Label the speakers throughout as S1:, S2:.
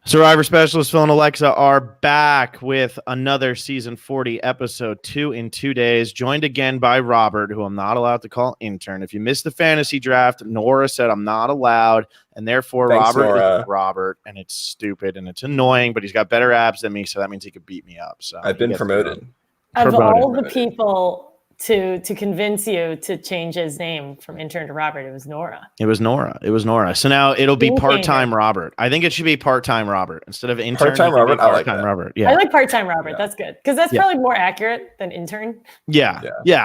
S1: Survivor Specialist Phil and Alexa are back with another Season 40 episode 2 in 2 days, joined again by Robert, who I'm not allowed to call intern. If you missed the fantasy draft, Nora said I'm not allowed, and therefore
S2: Thanks,
S1: Robert
S2: Nora.
S1: is Robert, and it's stupid, and it's annoying, but he's got better abs than me, so that means he could beat me up. So
S2: I've been promoted.
S3: Of all the people to convince you to change his name from intern to Robert, it was Nora.
S1: It was Nora. So now it'll be part-time Robert. I think it should be part-time Robert instead of intern.
S2: Part-time Robert. I like that.
S1: Robert. Yeah,
S3: I like part-time Robert. Yeah. That's good because that's probably more accurate than intern.
S1: Yeah.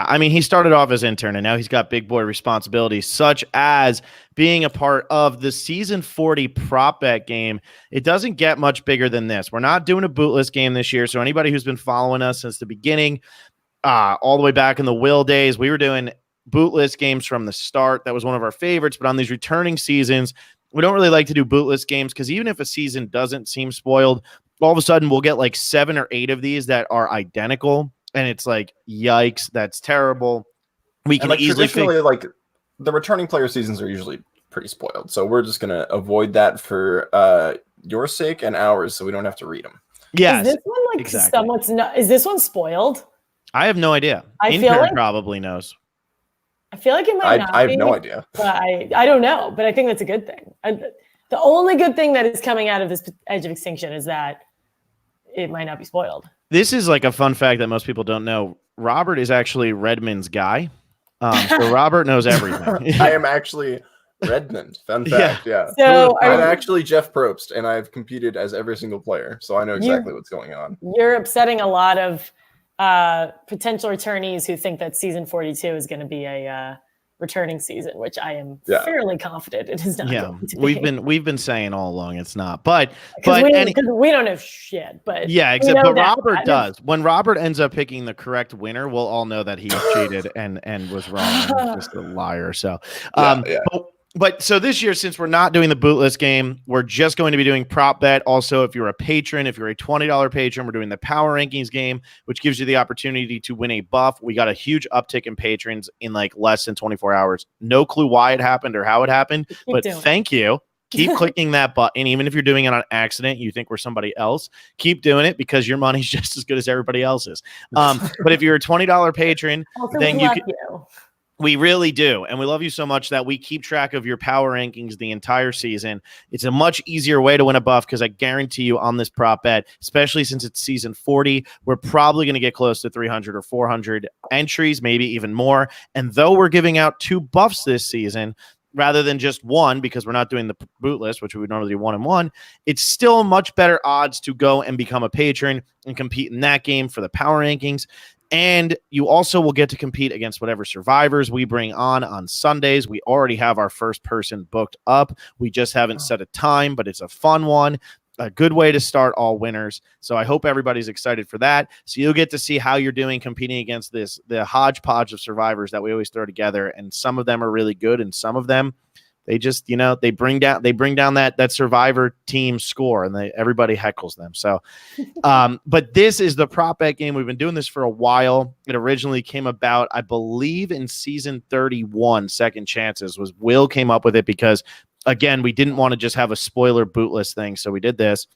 S1: I mean, he started off as intern and now he's got big boy responsibilities, such as being a part of the Season 40 prop bet game. It doesn't get much bigger than this. We're not doing a bootless game this year. So anybody who's been following us since the beginning, all the way back in the Will days, we were doing bootless games from the start. That was one of our favorites. But on these returning seasons, we don't really like to do bootless games because even if a season doesn't seem spoiled, all of a sudden we'll get like 7 or 8 of these that are identical. And it's like, yikes, that's terrible. We can easily
S2: like the returning player seasons are usually pretty spoiled. So we're just going to avoid that for your sake and ours so we don't have to read them.
S1: Yeah.
S3: Is this one like somewhat is this one spoiled?
S1: I have no idea. Intern probably knows.
S3: I feel like it might not be.
S2: I have no idea.
S3: But I don't know, but I think that's a good thing. The only good thing that is coming out of this Edge of Extinction is that it might not be spoiled.
S1: This is like a fun fact that most people don't know. Robert is actually Redmond's guy. So Robert knows everything.
S2: I am actually Redmond. Fun fact, yeah.
S3: So
S2: I'm actually Jeff Probst, and I've competed as every single player, so I know exactly what's going on.
S3: You're upsetting a lot of potential returnees who think that season 42 is going to be a returning season, which I am fairly confident it is not.
S1: Yeah,
S3: going to be.
S1: we've been saying all along it's not, but
S3: we don't know shit. But
S1: but Robert does. When Robert ends up picking the correct winner, we'll all know that he cheated and was wrong. He's just a liar. So, But so this year, since we're not doing the bootless game, we're just going to be doing prop bet. Also, if you're a patron, if you're a $20 patron, we're doing the power rankings game, which gives you the opportunity to win a buff. We got a huge uptick in patrons in like less than 24 hours. No clue why it happened or how it happened, but thank you. Keep clicking that button. Even if you're doing it on accident, you think we're somebody else, keep doing it because your money's just as good as everybody else's. But if you're a $20 patron, then you can. We really do. And we love you so much that we keep track of your power rankings the entire season. It's a much easier way to win a buff because I guarantee you on this prop bet, especially since it's season 40, we're probably going to get close to 300 or 400 entries, maybe even more. And though we're giving out 2 buffs this season, rather than just 1, because we're not doing the bootless, which we would normally do 1 and 1, it's still much better odds to go and become a patron and compete in that game for the power rankings. And you also will get to compete against whatever survivors we bring on Sundays. We already have our first person booked up. We just haven't set a time, but it's a fun one. A good way to start all winners. So I hope everybody's excited for that. So you'll get to see how you're doing competing against the hodgepodge of survivors that we always throw together. And some of them are really good. And some of them, they just, they bring down that survivor team score and everybody heckles them. So, but this is the prop bet game. We've been doing this for a while. It originally came about, I believe, in season 31, Second Chances was Will came up with it because, again, we didn't want to just have a spoiler bootless thing. So we did this.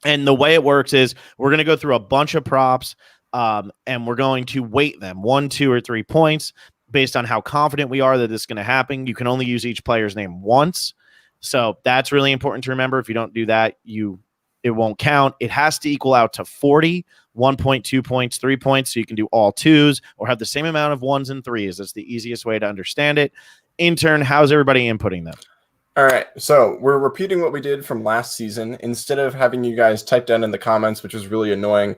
S1: And the way it works is we're going to go through a bunch of props and we're going to weight them 1, 2, or 3 points based on how confident we are that this is going to happen. You can only use each player's name once. So that's really important to remember. If you don't do that, it won't count. It has to equal out to 40, 1.2 points, 3 points. So you can do all 2s or have the same amount of 1s and 3s. That's the easiest way to understand it. Intern, how's everybody inputting them?
S2: All right, so we're repeating what we did from last season. Instead of having you guys type down in the comments, which was really annoying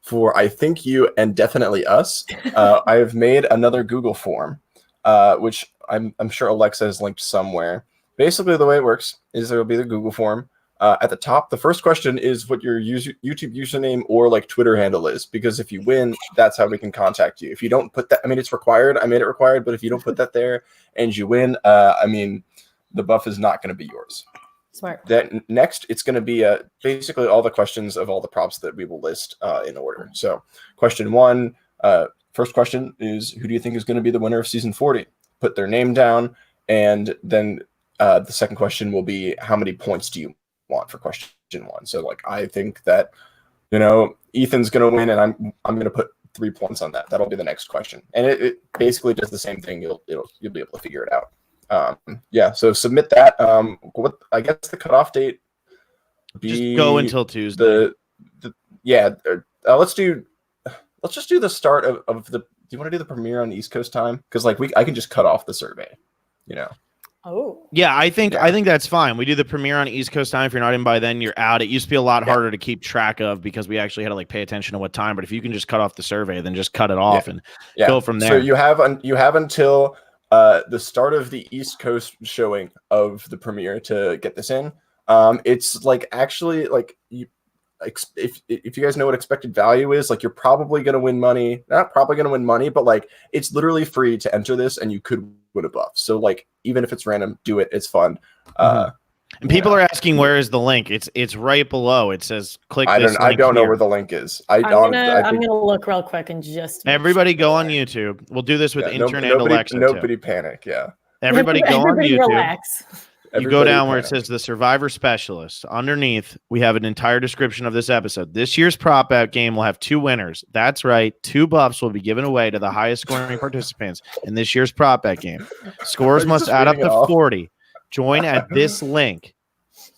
S2: for I think you and definitely us, I have made another Google form, which I'm sure Alexa has linked somewhere. Basically, the way it works is there will be the Google form. At the top, the first question is what your YouTube username or like Twitter handle is, because if you win, that's how we can contact you. If you don't put that, I mean, it's required. I made it required, but if you don't put that there and you win, I mean, the buff is not going to be yours.
S3: Smart.
S2: Then next, it's going to be basically all the questions of all the props that we will list in order. So question 1, first question is, who do you think is going to be the winner of season 40? Put their name down. And then the second question will be, how many points do you want for question 1. So like I think that, you know, Ethan's gonna win, and I'm gonna put 3 points on that. That'll be the next question, and it basically does the same thing. You'll be able to figure it out. Yeah. So submit that. What I guess the cutoff date.
S1: Just go until Tuesday.
S2: Let's just do the start of the. Do you want to do the premiere on the East Coast time? Because like I can just cut off the survey, you know.
S3: Oh.
S1: Yeah, I think that's fine. We do the premiere on East Coast time. If you're not in by then, you're out. It used to be a lot harder to keep track of because we actually had to like pay attention to what time. But if you can just cut off the survey, then just cut it off and go from there.
S2: So you have until the start of the East Coast showing of the premiere to get this in. It's like actually like if you guys know what expected value is, like you're probably going to win money. Not probably going to win money, but like it's literally free to enter this, and you could win a buff. So like even if it's random, do it. It's fun.
S1: And people are asking where is the link? It's right below. It says click.
S2: I don't know
S1: here.
S2: where the link is.
S3: I'm gonna look real quick and just
S1: everybody go on YouTube. We'll do this with intern and Alexa.
S2: Nobody panic. Yeah.
S1: Everybody go on YouTube.
S3: Relax.
S1: You go down where it says the Survivor Specialist. Underneath, we have an entire description of this episode. This year's prop bet game will have 2 winners. That's right. 2 buffs will be given away to the highest scoring participants in this year's prop bet game. Scores must add up to 40. Join at this link.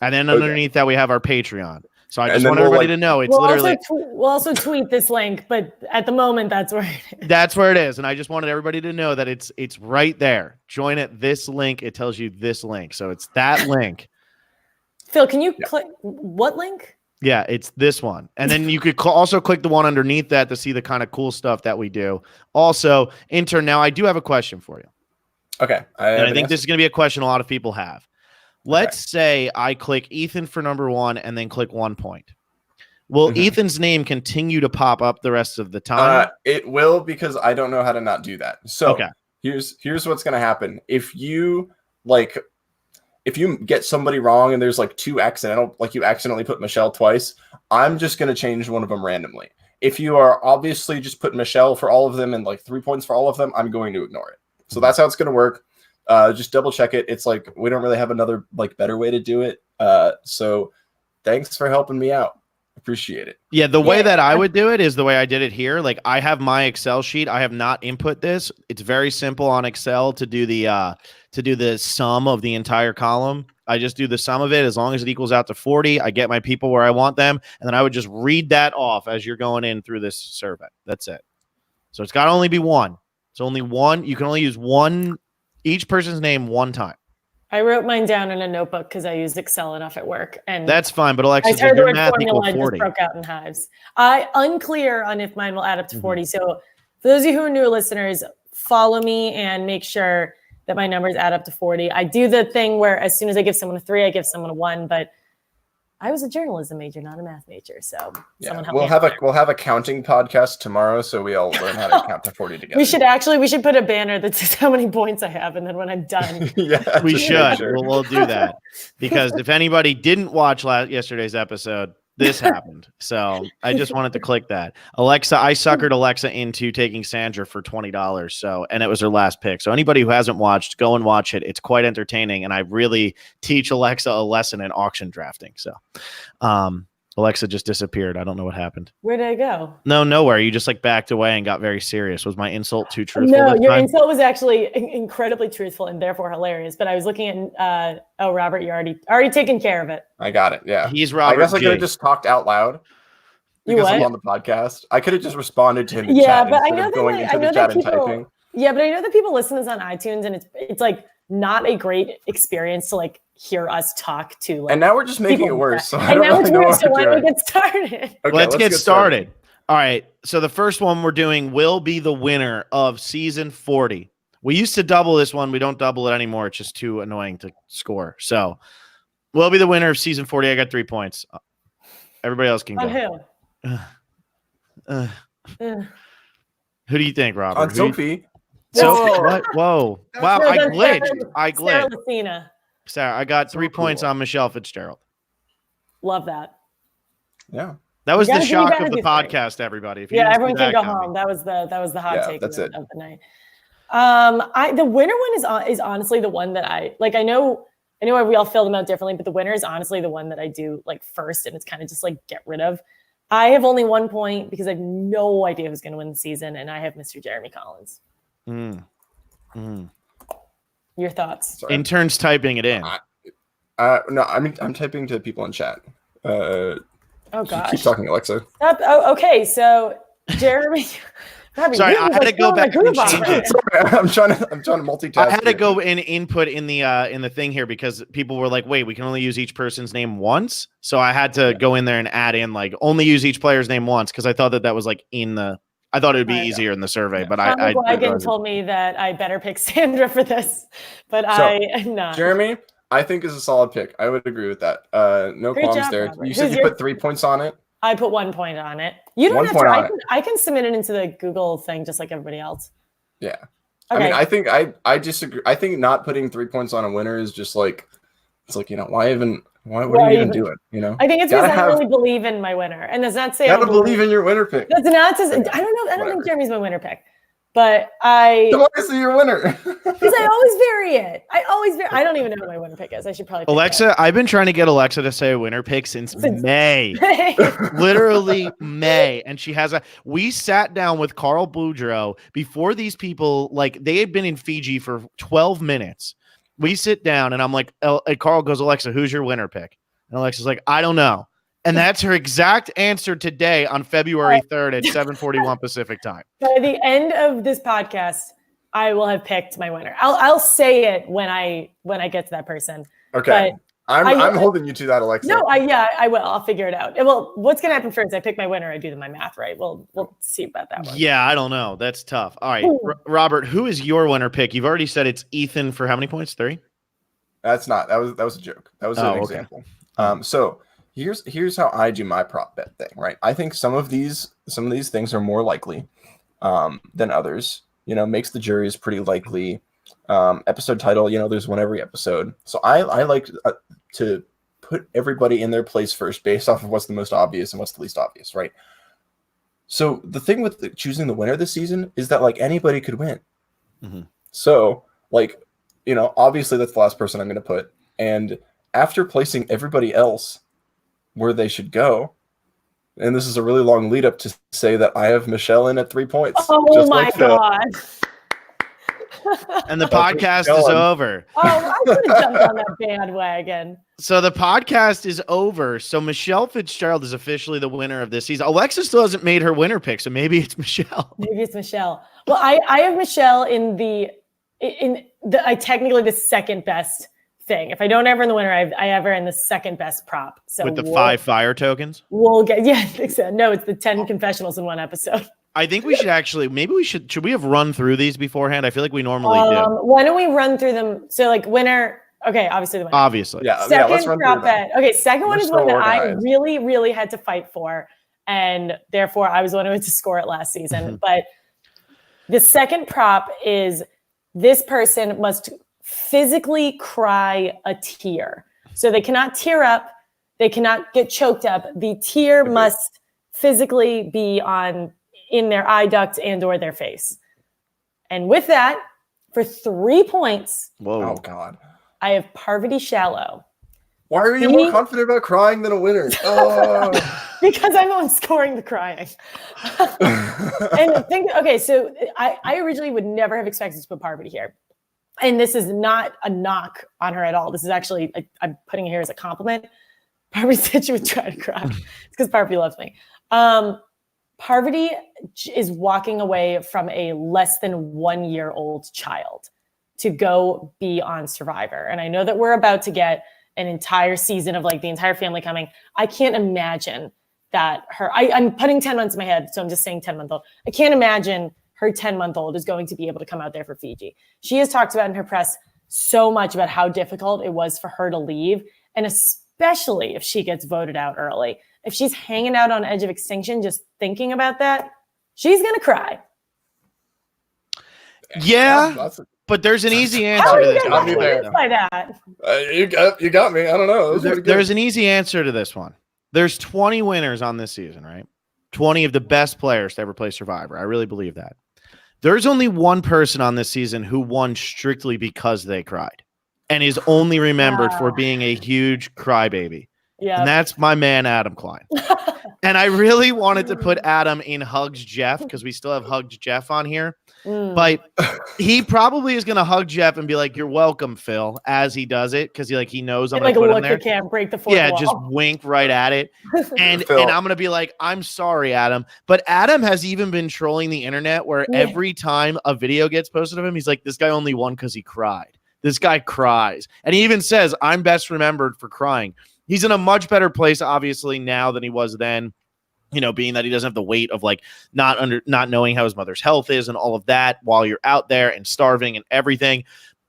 S1: And then underneath that, we have our Patreon. So I just want everybody to know it's literally.
S3: We'll also tweet this link, but at the moment, that's where it is.
S1: That's where it is, and I just wanted everybody to know that it's right there. Join at this link. It tells you this link, so it's that link.
S3: Phil, can you click what link?
S1: Yeah, it's this one, and then you could also click the one underneath that to see the kind of cool stuff that we do. Also, intern. Now, I do have a question for you.
S2: Okay,
S1: I think this is going to be a question a lot of people have. Let's say I click Ethan for number 1 and then click 1 point. Will Ethan's name continue to pop up the rest of the time?
S2: It will, because I don't know how to not do that. So here's what's going to happen. If you get somebody wrong and there's like 2 accidental, like you accidentally put Michelle twice, I'm just going to change one of them randomly. If you are obviously just put Michelle for all of them and like 3 points for all of them, I'm going to ignore it. So that's how it's going to work. Just double check it. It's like we don't really have another like better way to do it. So thanks for helping me out. Appreciate it.
S1: Yeah, the way that I would do it is the way I did it here. Like I have my Excel sheet. I have not input this. It's very simple on Excel to do the sum of the entire column. I just do the sum of it. As long as it equals out to 40, I get my people where I want them, and then I would just read that off as you're going in through this survey. That's it. So it's got to only be 1. It's only 1. You can only use each person's name 1 time.
S3: I wrote mine down in a notebook because I used Excel enough at work, and
S1: that's fine. But Alexa,
S3: I heard the word
S1: math
S3: formula
S1: equal 40.
S3: just broke out in hives. Unclear on if mine will add up to 40. So for those of you who are new listeners, follow me and make sure that my numbers add up to 40. I do the thing where as soon as I give someone a 3, I give someone a 1, but I was a journalism major, not a math major. So someone help me.
S2: We'll have a counting podcast tomorrow, so we all learn how to count to 40 together.
S3: We should put a banner that says how many points I have, and then when I'm done,
S1: we should. Sure. We'll do that, because if anybody didn't watch yesterday's episode, this happened. So I just wanted to click that. Alexa, I suckered Alexa into taking Sandra for $20. So, and it was her last pick. So anybody who hasn't watched, go and watch it. It's quite entertaining. And I really teach Alexa a lesson in auction drafting. So, Alexa just disappeared. I don't know what happened.
S3: Where did I go?
S1: No, nowhere. You just like backed away and got very serious. Was my insult too truthful?
S3: No, your insult was actually incredibly truthful and therefore hilarious. But I was looking at, Robert, you're already taken care of it.
S2: I got it. Yeah.
S1: He's Robert.
S2: I guess I could have just talked out loud because I'm on the podcast. I could have just responded to him in chat
S3: but I know
S2: that going into the chat and typing.
S3: Yeah, but I know that people listen to this on iTunes, and it's like not a great experience to like hear us talk to. Like,
S2: and now we're just making it worse. So
S3: and now it's worse. So why don't we get started?
S1: Okay, let's get started. All right. So the first one we're doing will be the winner of season 40. We used to double this one. We don't double it anymore. It's just too annoying to score. So we'll be the winner of season 40. I got 3 points. Everybody else can go.
S3: On who?
S1: Who do you think, Robert?
S2: On Sophie.
S1: Sophie, what? Whoa. Wow, I glitched.
S3: Sarah Lucina.
S1: Sarah, I got 3 points on Michelle Fitzgerald.
S3: Love that.
S2: Yeah.
S1: That was the shock of the podcast, everybody. If
S3: everyone can go home. That was the hot take of the night. The winner one is honestly the one that I know I know we all fill them out differently, but the winner is honestly the one that I do like first, and it's kind of just like get rid of. I have only 1 point because I have no idea who's going to win the season, and I have Mr. Jeremy Collins. Your thoughts?
S2: Sorry.
S1: Interns typing it in.
S2: No, I'm typing to people in chat.
S3: Oh gosh.
S2: Keep talking, Alexa.
S3: Okay, so Jeremy.
S1: Sorry, I had to go back and change it.
S2: Sorry, I'm trying to multitask.
S1: I had to go and input in the thing here because people were like, "Wait, we can only use each person's name once." So I had to go in there and add in like only use each player's name once because I thought that was like in the. I thought it would be easier in the survey, but
S3: Tom McGuigan told me that I better pick Sandra for this, but I am not.
S2: Jeremy, I think is a solid pick. I would agree with that. No qualms there.
S3: Robert.
S2: You said you put 3 points on it.
S3: I put 1 point on it. You don't have to. I can submit it into the Google thing just like everybody else.
S2: Yeah.
S3: Okay.
S2: I mean, I think I disagree. I think not putting 3 points on a winner is just like it's like why are you even do it?
S3: I think it's because I don't really believe in my winner, and that's not to say
S2: I don't believe in your winner pick.
S3: That's not to say, I don't know. I don't think Jeremy's my winner pick, but I.
S2: So why is he your winner?
S3: Because I always vary it. I don't even know what my winner pick is. I should probably.
S1: Alexa, I've been trying to get Alexa to say a winner pick since May, literally May, and she has We sat down with Carl Boudreaux before these people, like they had been in Fiji for 12 minutes. We sit down and I'm like, Carl goes, Alexa, who's your winner pick? And Alexa's like, I don't know. And that's her exact answer today on February 3rd at 7:41 Pacific time.
S3: By the end of this podcast, I will have picked my winner. I'll say it when I get to that person.
S2: Okay. But I'm holding you to that, Alexa.
S3: No, I will. I'll figure it out. Well, what's gonna happen first? I pick my winner. I do my math right. We'll see about that one.
S1: Yeah, I don't know. That's tough. All right, Robert, who is your winner pick? You've already said it's Ethan for how many points? 3.
S2: That's not. That was a joke. That was an example. So here's how I do my prop bet thing. Right. I think some of these things are more likely than others. Makes the juries pretty likely. Episode title, there's one every episode. So I like to put everybody in their place first based off of what's the most obvious and what's the least obvious, right? So the thing with choosing the winner this season is that like anybody could win. Mm-hmm. So like, obviously that's the last person I'm going to put. And after placing everybody else where they should go, and this is a really long lead up to say that I have Michelle in at 3 points.
S3: Oh my God.
S1: And the podcast is over.
S3: Oh, I could have jumped on that bandwagon.
S1: So the podcast is over. So Michelle Fitzgerald is officially the winner of this season. Alexa still hasn't made her winner pick, so maybe it's Michelle.
S3: Maybe it's Michelle. Well, I have Michelle in the technically the second best thing. If I don't have her in the winner, I have her in the second best prop. So
S1: with the 5 fire tokens?
S3: We'll get no, it's the 10 confessionals in one episode.
S1: I think we should actually, should we have run through these beforehand? I feel like we normally do.
S3: Why don't we run through them? So like winner, okay, obviously the winner.
S1: Obviously.
S2: Yeah.
S3: Second
S2: let's run
S3: prop
S2: through that.
S3: bet. Okay, second one is one that
S2: organized.
S3: I really, really had to fight for. And therefore I was the one who had to score it last season. But the second prop is this person must physically cry a tear. So they cannot tear up. They cannot get choked up. The tear must physically be in their eye duct and or their face. And with that, for 3 points,
S2: oh God,
S3: I have Parvati Shallow.
S2: Why are you more confident about crying than a winner? Oh.
S3: Because I'm the one scoring the crying. So I originally would never have expected to put Parvati here. And this is not a knock on her at all. This is actually, I'm putting it here as a compliment. Parvati said she would try to cry. It's because Parvati loves me. Parvati is walking away from a less than 1 year old child to go be on Survivor. And I know that we're about to get an entire season of like the entire family coming. I can't imagine that I'm putting 10 months in my head. So I'm just saying 10-month-old. I can't imagine her 10-month-old is going to be able to come out there for Fiji. She has talked about in her press so much about how difficult it was for her to leave. And especially if she gets voted out early. If she's hanging out on edge of extinction, just thinking about that, she's going to cry.
S1: Yeah, but there's an easy answer
S3: How are
S1: to
S3: you
S1: this.
S3: guys confused by that?
S2: You got me. I don't know.
S1: There's an easy answer to this one. There's 20 winners on this season, right? 20 of the best players to ever play Survivor. I really believe that. There's only one person on this season who won strictly because they cried. and is only remembered for being a huge crybaby.
S3: Yeah.
S1: And that's my man, Adam Klein. And I really wanted to put Adam in Hugs Jeff because we still have Hugs Jeff on here. But he probably is going to hug Jeff and be like, "You're welcome, Phil," as he does it because he knows I'm going to put him there.
S3: Can't break the fourth wall.
S1: Just wink right at it. And I'm going to be like, "I'm sorry, Adam." But Adam has even been trolling the internet where every time a video gets posted of him, he's like, "This guy only won because he cried. This guy cries." And he even says, "I'm best remembered for crying." He's in a much better place, obviously, now than he was then, being that he doesn't have the weight of not knowing how his mother's health is and all of that while you're out there and starving and everything.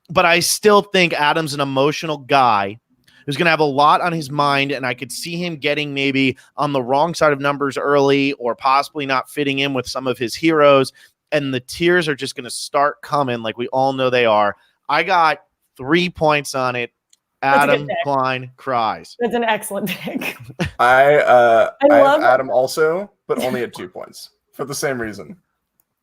S1: But I still think Adam's an emotional guy who's going to have a lot on his mind, and I could see him getting maybe on the wrong side of numbers early or possibly not fitting in with some of his heroes, and the tears are just going to start coming like we all know they are. I got 3 points on it. Adam Klein cries.
S3: That's an excellent pick.
S2: I have Adam also, but only at 2 points for the same reason.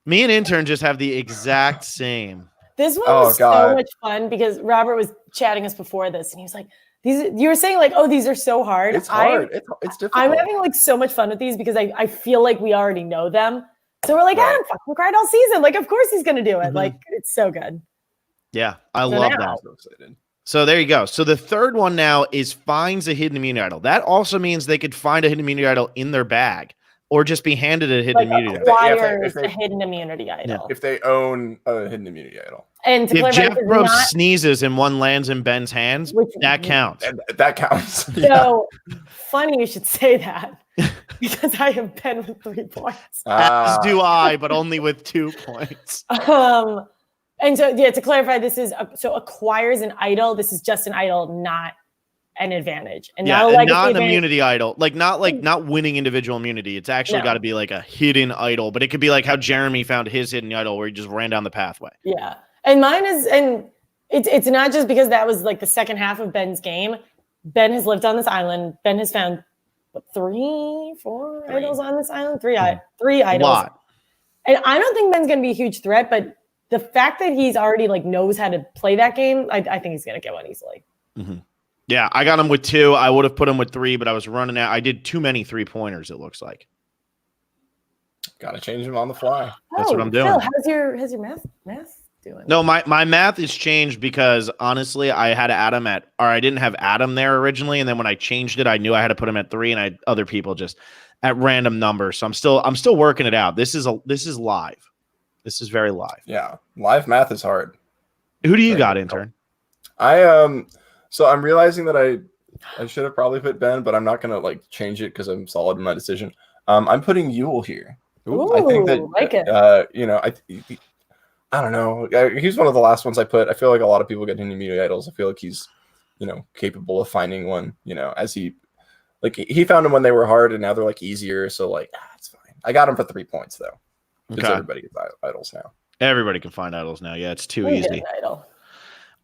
S1: Me and Intern just have the exact same.
S3: This one was so much fun because Robert was chatting us before this, and he was like, you were saying these are so hard.
S2: It's hard. It's difficult.
S3: I'm having so much fun with these because I feel like we already know them. So we're like, Adam fucking cried all season. Of course he's going to do it. Mm-hmm. It's so good.
S1: Yeah, I love that. I'm so excited. So there you go. So the third one now is finds a hidden immunity idol. That also means they could find a hidden immunity idol in their bag or just be handed a hidden immunity idol.
S3: Acquires a hidden immunity idol.
S2: If they own a hidden immunity idol.
S3: And
S1: if Jeff Bro sneezes and one lands in Ben's hands, that counts.
S2: That counts.
S3: So funny you should say that because I have Ben with 3 points.
S1: As do I, but only with 2 points.
S3: And so, to clarify, this is acquires an idol. This is just an idol, not an advantage, and not
S1: an immunity idol. Not winning individual immunity. It's actually got to be a hidden idol, but it could be like how Jeremy found his hidden idol, where he just ran down the pathway.
S3: Yeah, and mine is, and it's not just because that was the second half of Ben's game. Ben has lived on this island. Ben has found 3, 4 idols on this island. Three idols. A lot. And I don't think Ben's going to be a huge threat, but the fact that he's already knows how to play that game, I think he's going to get one easily.
S1: Mm-hmm. Yeah, I got him with 2. I would have put him with 3, but I was running out. I did too many 3-pointers, it looks like.
S2: Got to change him on the fly.
S1: That's what I'm doing.
S3: Phil, how's your math doing?
S1: No, my math is changed because honestly, I didn't have Adam there originally, and then when I changed it, I knew I had to put him at 3, and I had other people just at random numbers. So I'm still working it out. This is live. This is very live.
S2: Yeah, live math is hard.
S1: Who do you got, Intern?
S2: So I'm realizing that I should have probably put Ben, but I'm not gonna change it because I'm solid in my decision. I'm putting Yule here.
S3: Ooh,
S2: I think that
S3: it.
S2: I don't know. He's one of the last ones I put. I feel like a lot of people get into immunity idols. I feel like he's capable of finding one. As he found them when they were hard, and now they're easier. So it's fine. I got him for 3 points though. Because everybody gets idols now.
S1: Everybody can find idols now. Yeah, it's too easy.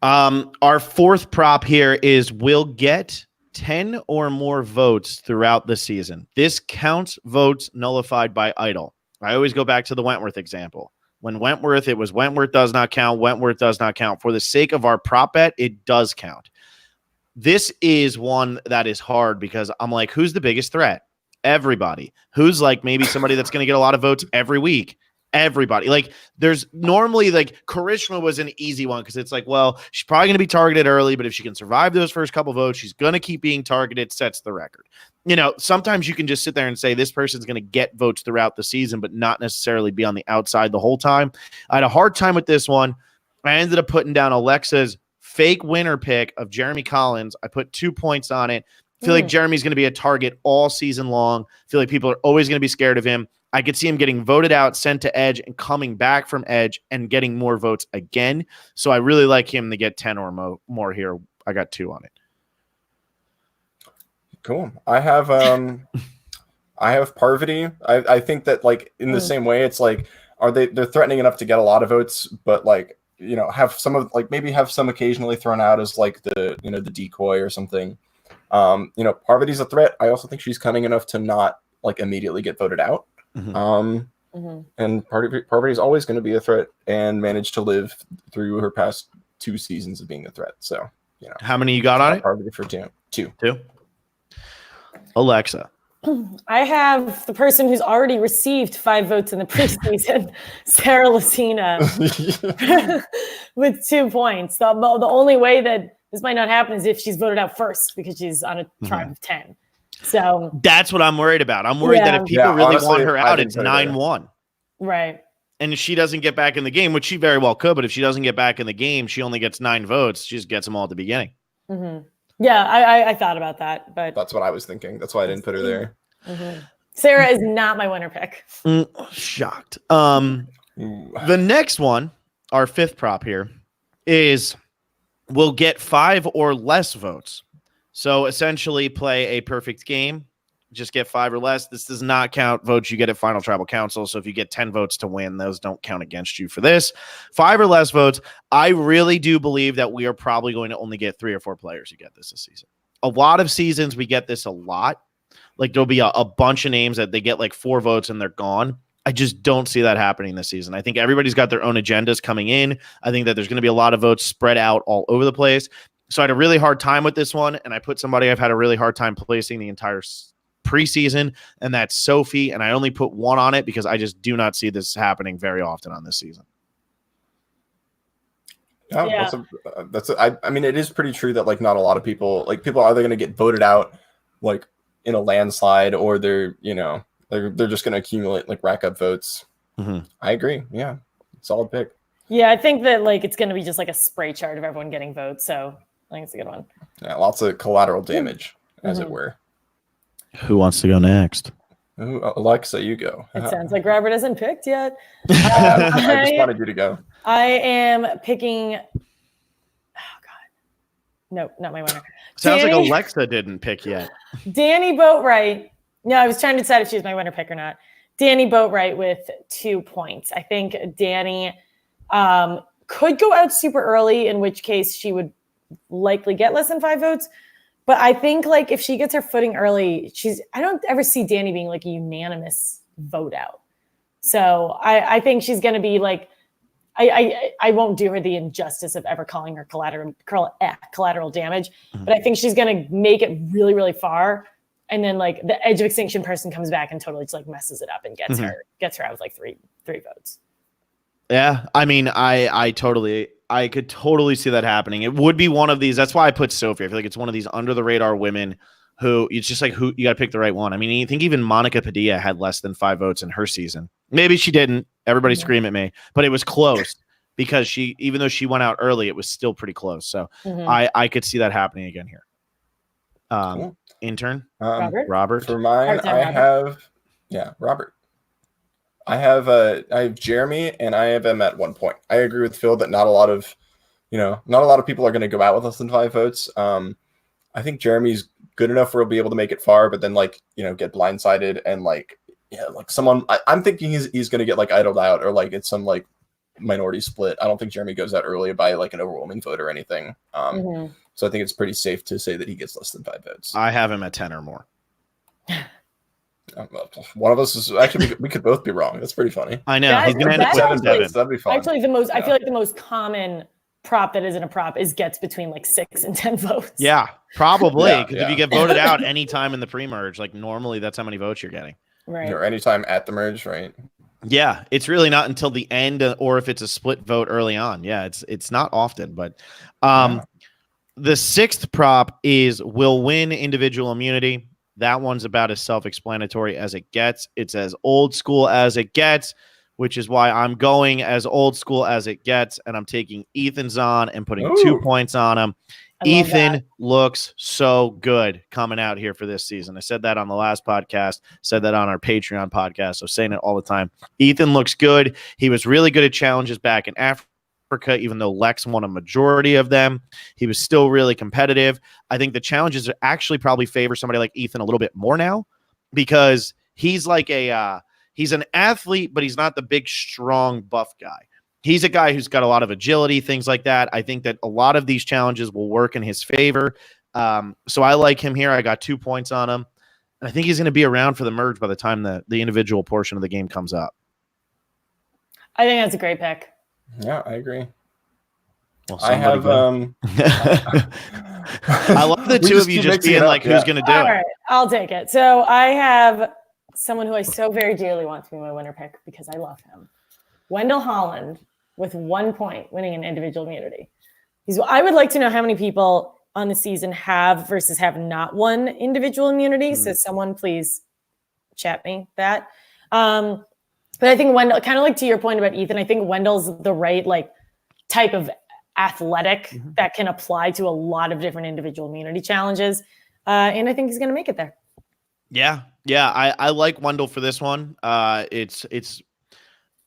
S1: Our fourth prop here is we'll get 10 or more votes throughout the season. This counts votes nullified by idol. I always go back to the Wentworth example. When Wentworth, it was Wentworth does not count. Wentworth does not count. For the sake of our prop bet, it does count. This is one that is hard because I'm like, who's the biggest threat? Everybody. Who's maybe somebody that's going to get a lot of votes every week? Everybody. There's normally Karishma was an easy one because it's she's probably going to be targeted early, but if she can survive those first couple votes, she's going to keep being targeted, sets the record. Sometimes you can just sit there and say this person's going to get votes throughout the season, but not necessarily be on the outside the whole time. I had a hard time with this one. I ended up putting down Alexa's fake winner pick of Jeremy Collins. I put 2 points on it. I feel like Jeremy's going to be a target all season long. I feel like people are always going to be scared of him. I could see him getting voted out, sent to Edge, and coming back from Edge and getting more votes again. So I really like him to get 10 or more here. I got 2 on it.
S2: Cool. I have Parvati. I think that in the same way, it's they're threatening enough to get a lot of votes, but have some of maybe have some occasionally thrown out as the decoy or something. Parvati's a threat. I also think she's cunning enough to not immediately get voted out. Mm-hmm. And Parvati's always going to be a threat and managed to live through her past 2 seasons of being a threat. So
S1: How many you got on it?
S2: Probably for two.
S1: Alexa.
S3: I have the person who's already received 5 votes in the preseason, Sarah Lucina, with 2 points. The only way that this might not happen is if she's voted out first because she's on a tribe of 10. So
S1: that's what I'm worried about. I'm worried that if people really want her out, it's 9-1.
S3: Right.
S1: And if she doesn't get back in the game, which she very well could, but if she doesn't get back in the game, she only gets 9 votes. She just gets them all at the beginning.
S3: Mm-hmm. Yeah, I thought about that, but
S2: that's what I was thinking. That's why I didn't put her there.
S3: Mm-hmm. Sarah is not my winner pick.
S1: Shocked. The next one, our 5th prop here, is we'll get 5 or less votes. So essentially play a perfect game, just get 5 or less. This does not count votes you get at Final Tribal Council. So if you get 10 votes to win, those don't count against you for this. 5 or less votes. I really do believe that we are probably going to only get 3 or 4 players who get this season. A lot of seasons, we get this a lot. Like there'll be a bunch of names that they get like 4 votes and they're gone. I just don't see that happening this season. I think everybody's got their own agendas coming in. I think that there's going to be a lot of votes spread out all over the place. So I had a really hard time with this one, and I put somebody I've had a really hard time placing the entire preseason, and that's Sophie, and I only put 1 on it because I just do not see this happening very often on this season.
S2: Yeah. I mean, it is pretty true that like not a lot of people are either going to get voted out like in a landslide or they're just going to accumulate like rack up votes.
S1: Mm-hmm.
S2: I agree. Yeah, solid pick.
S3: Yeah, I think that like it's going to be just like a spray chart of everyone getting votes. So I think it's a good one.
S2: Yeah, lots of collateral damage, as it were.
S1: Who wants to go next?
S2: Ooh, Alexa, you go.
S3: It sounds like Robert hasn't picked yet.
S2: I just wanted you to go.
S3: I am picking. Oh God, no, not my winner.
S1: Sounds like Alexa didn't pick yet.
S3: Danny Boatwright. No, I was trying to decide if she was my winner pick or not. Danny Boatwright with 2 points. I think Danny could go out super early, in which case she would likely get less than 5 votes. But I think like if she gets her footing early, I don't ever see Danny being like a unanimous vote out. So I think she's going to be like, I won't do her the injustice of ever calling her collateral damage, but I think she's going to make it really, really far. And then like the Edge of Extinction person comes back and totally just like messes it up and gets her out with like three votes.
S1: Yeah. I mean, I could totally see that happening. It would be one of these. That's why I put Sophie. I feel like it's one of these under the radar women who it's just like, who you got to pick the right one. I mean, you think even Monica Padilla had less than 5 votes in her season. Maybe she didn't. Everybody scream at me, but it was close because even though she went out early, it was still pretty close. So I could see that happening again here.
S2: Cool.
S1: Intern
S3: Robert.
S2: For mine, Robert. I have Jeremy, and I have him at 1 point. I agree with Phil that not a lot of people are going to go out with less than 5 votes. I think Jeremy's good enough where he'll be able to make it far, but then get blindsided and someone. I'm thinking he's going to get idled out or it's some minority split. I don't think Jeremy goes out early by an overwhelming vote or anything. So I think it's pretty safe to say that he gets less than 5 votes.
S1: I have him at 10 or more.
S2: One of us is actually we could both be wrong. That's pretty funny.
S1: I know. He's gonna end up 7 votes.
S2: That'd be fun.
S3: Actually, I feel like the most common prop that isn't a prop gets between 6 and 10 votes.
S1: Yeah, probably. Because if you get voted out anytime in the pre-merge, normally that's how many votes you're getting.
S3: Right.
S2: Or anytime at the merge, right?
S1: Yeah, it's really not until the end, or if it's a split vote early on. Yeah, it's not often, but the 6th prop is will win individual immunity. That one's about as self-explanatory as it gets. It's as old school as it gets, which is why I'm going as old school as it gets, and I'm taking Ethan Zohn and putting 2 points on him. Ethan looks so good coming out here for this season. I said that on the last podcast, said that on our Patreon podcast, so saying it all the time. Ethan looks good. He was really good at challenges back in Africa, even though Lex won a majority of them. He was still really competitive. I think the challenges actually probably favor somebody like Ethan a little bit more now because he's he's an athlete, but he's not the big, strong, buff guy. He's a guy who's got a lot of agility, things like that. I think that a lot of these challenges will work in his favor. So I like him here. I got 2 points on him. And I think he's going to be around for the merge by the time the individual portion of the game comes up.
S3: I think that's a great pick.
S2: Yeah, I agree.
S1: Well,
S2: I have
S1: I love the two of you just being like, who's going to do it?
S3: All right, I'll take it. So I have someone who I so very dearly want to be my winner pick because I love him. Wendell Holland with 1 point winning an individual immunity. I would like to know how many people on the season have versus have not won individual immunity. So someone please chat me that. But I think Wendell, kind of like to your point about Ethan, I think Wendell's the right like type of athletic that can apply to a lot of different individual immunity challenges. And I think he's going to make it there.
S1: Yeah. I like Wendell for this one. It's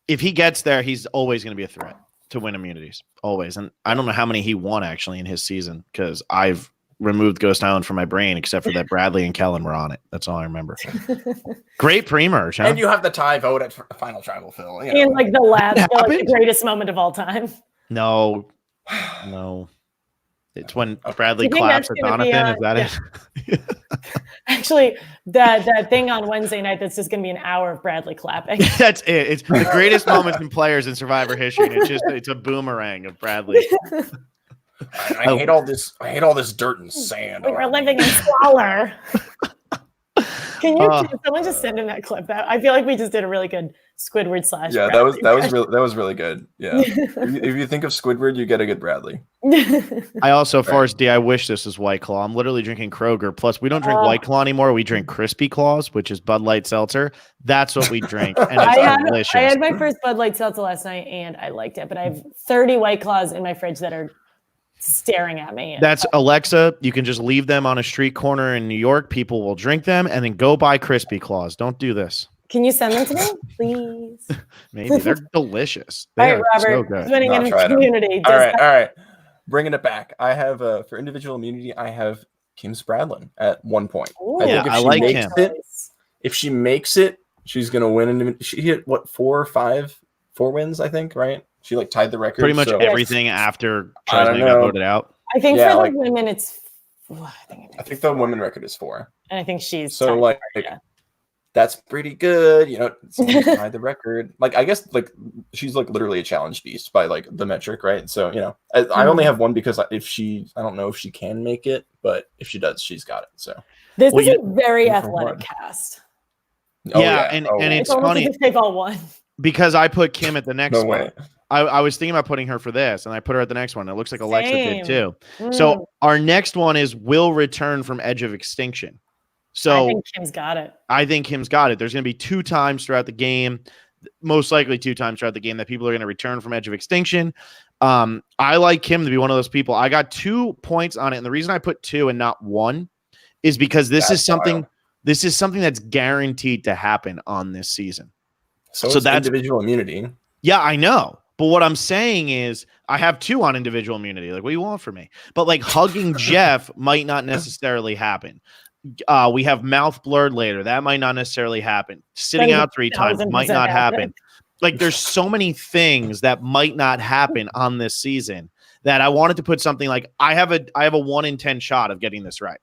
S1: if he gets there, he's always going to be a threat to win immunities, always. And I don't know how many he won actually in his season because I've removed Ghost Island from my brain except for that Bradley and Kellen were on it. That's all I remember. Great pre-merge, huh?
S2: And you have the tie vote at Final Tribal, Phil.
S3: You know. And like the greatest moment of all time.
S1: No. It's when Bradley claps at Donovan. Is that it?
S3: Actually, that thing on Wednesday night that's just going to be an hour of Bradley clapping.
S1: That's it. It's the greatest moments in players in Survivor history. And it's a boomerang of Bradley.
S2: I hate all this. I hate all this dirt and sand.
S3: We're living in squalor. Can someone just send him that clip? I feel like we just did a really good Squidward /
S2: Yeah,
S3: Bradley
S2: that was really good. Yeah, if you think of Squidward, you get a good Bradley.
S1: I also, Forrest D, I wish this was White Claw. I'm literally drinking Kroger. Plus, we don't drink White Claw anymore. We drink Crispy Claws, which is Bud Light seltzer. That's what we drink, and it's delicious.
S3: I had my first Bud Light seltzer last night, and I liked it. But I have 30 White Claws in my fridge that are staring at me.
S1: That's Alexa. You can just leave them on a street corner in New York. People will drink them and then go buy Crispy Claws. Don't do this.
S3: Can you send them to me, please?
S1: Maybe they're delicious.
S3: All right, Robert. Winning in the community.
S2: All right. Bringing it back. I have for individual immunity. I have Kim Spradlin at 1 point.
S3: Ooh,
S1: I like him.
S2: If she makes it, she's gonna win. She hit what 4 wins, I think, right? She like tied the record.
S1: Pretty much everything after Chesney got voted out.
S3: I think for the women, it's.
S2: I think the women record is 4,
S3: and I think she's
S2: so like. That's pretty good, tied the record. Like, I guess like she's like literally a challenge beast by like the metric, right? So I only have 1 because I don't know if she can make it, but if she does, she's got it. So
S3: this is a very athletic cast.
S1: And it's funny
S3: if they've all won
S1: because I put Kim at the next one.
S2: Way.
S1: I was thinking about putting her for this, and I put her at the next one. It looks like Alexa did too. So our next one is will return from Edge of Extinction. So
S3: I think Kim's got it.
S1: There's going to be 2 times throughout the game, most likely 2 times throughout the game that people are going to return from Edge of Extinction. I like Kim to be one of those people. I got 2 points on it, and the reason I put 2 and not 1 is because this is something that's guaranteed to happen on this season.
S2: So that's individual immunity.
S1: Yeah, I know. But what I'm saying is I have 2 on individual immunity. Like, what do you want from me? But like hugging Jeff might not necessarily happen. We have mouth blurred later. That might not necessarily happen. Sitting out 3 times might not happen. Like there's so many things that might not happen on this season that I wanted to put something like I have a 1 in 10 shot of getting this right.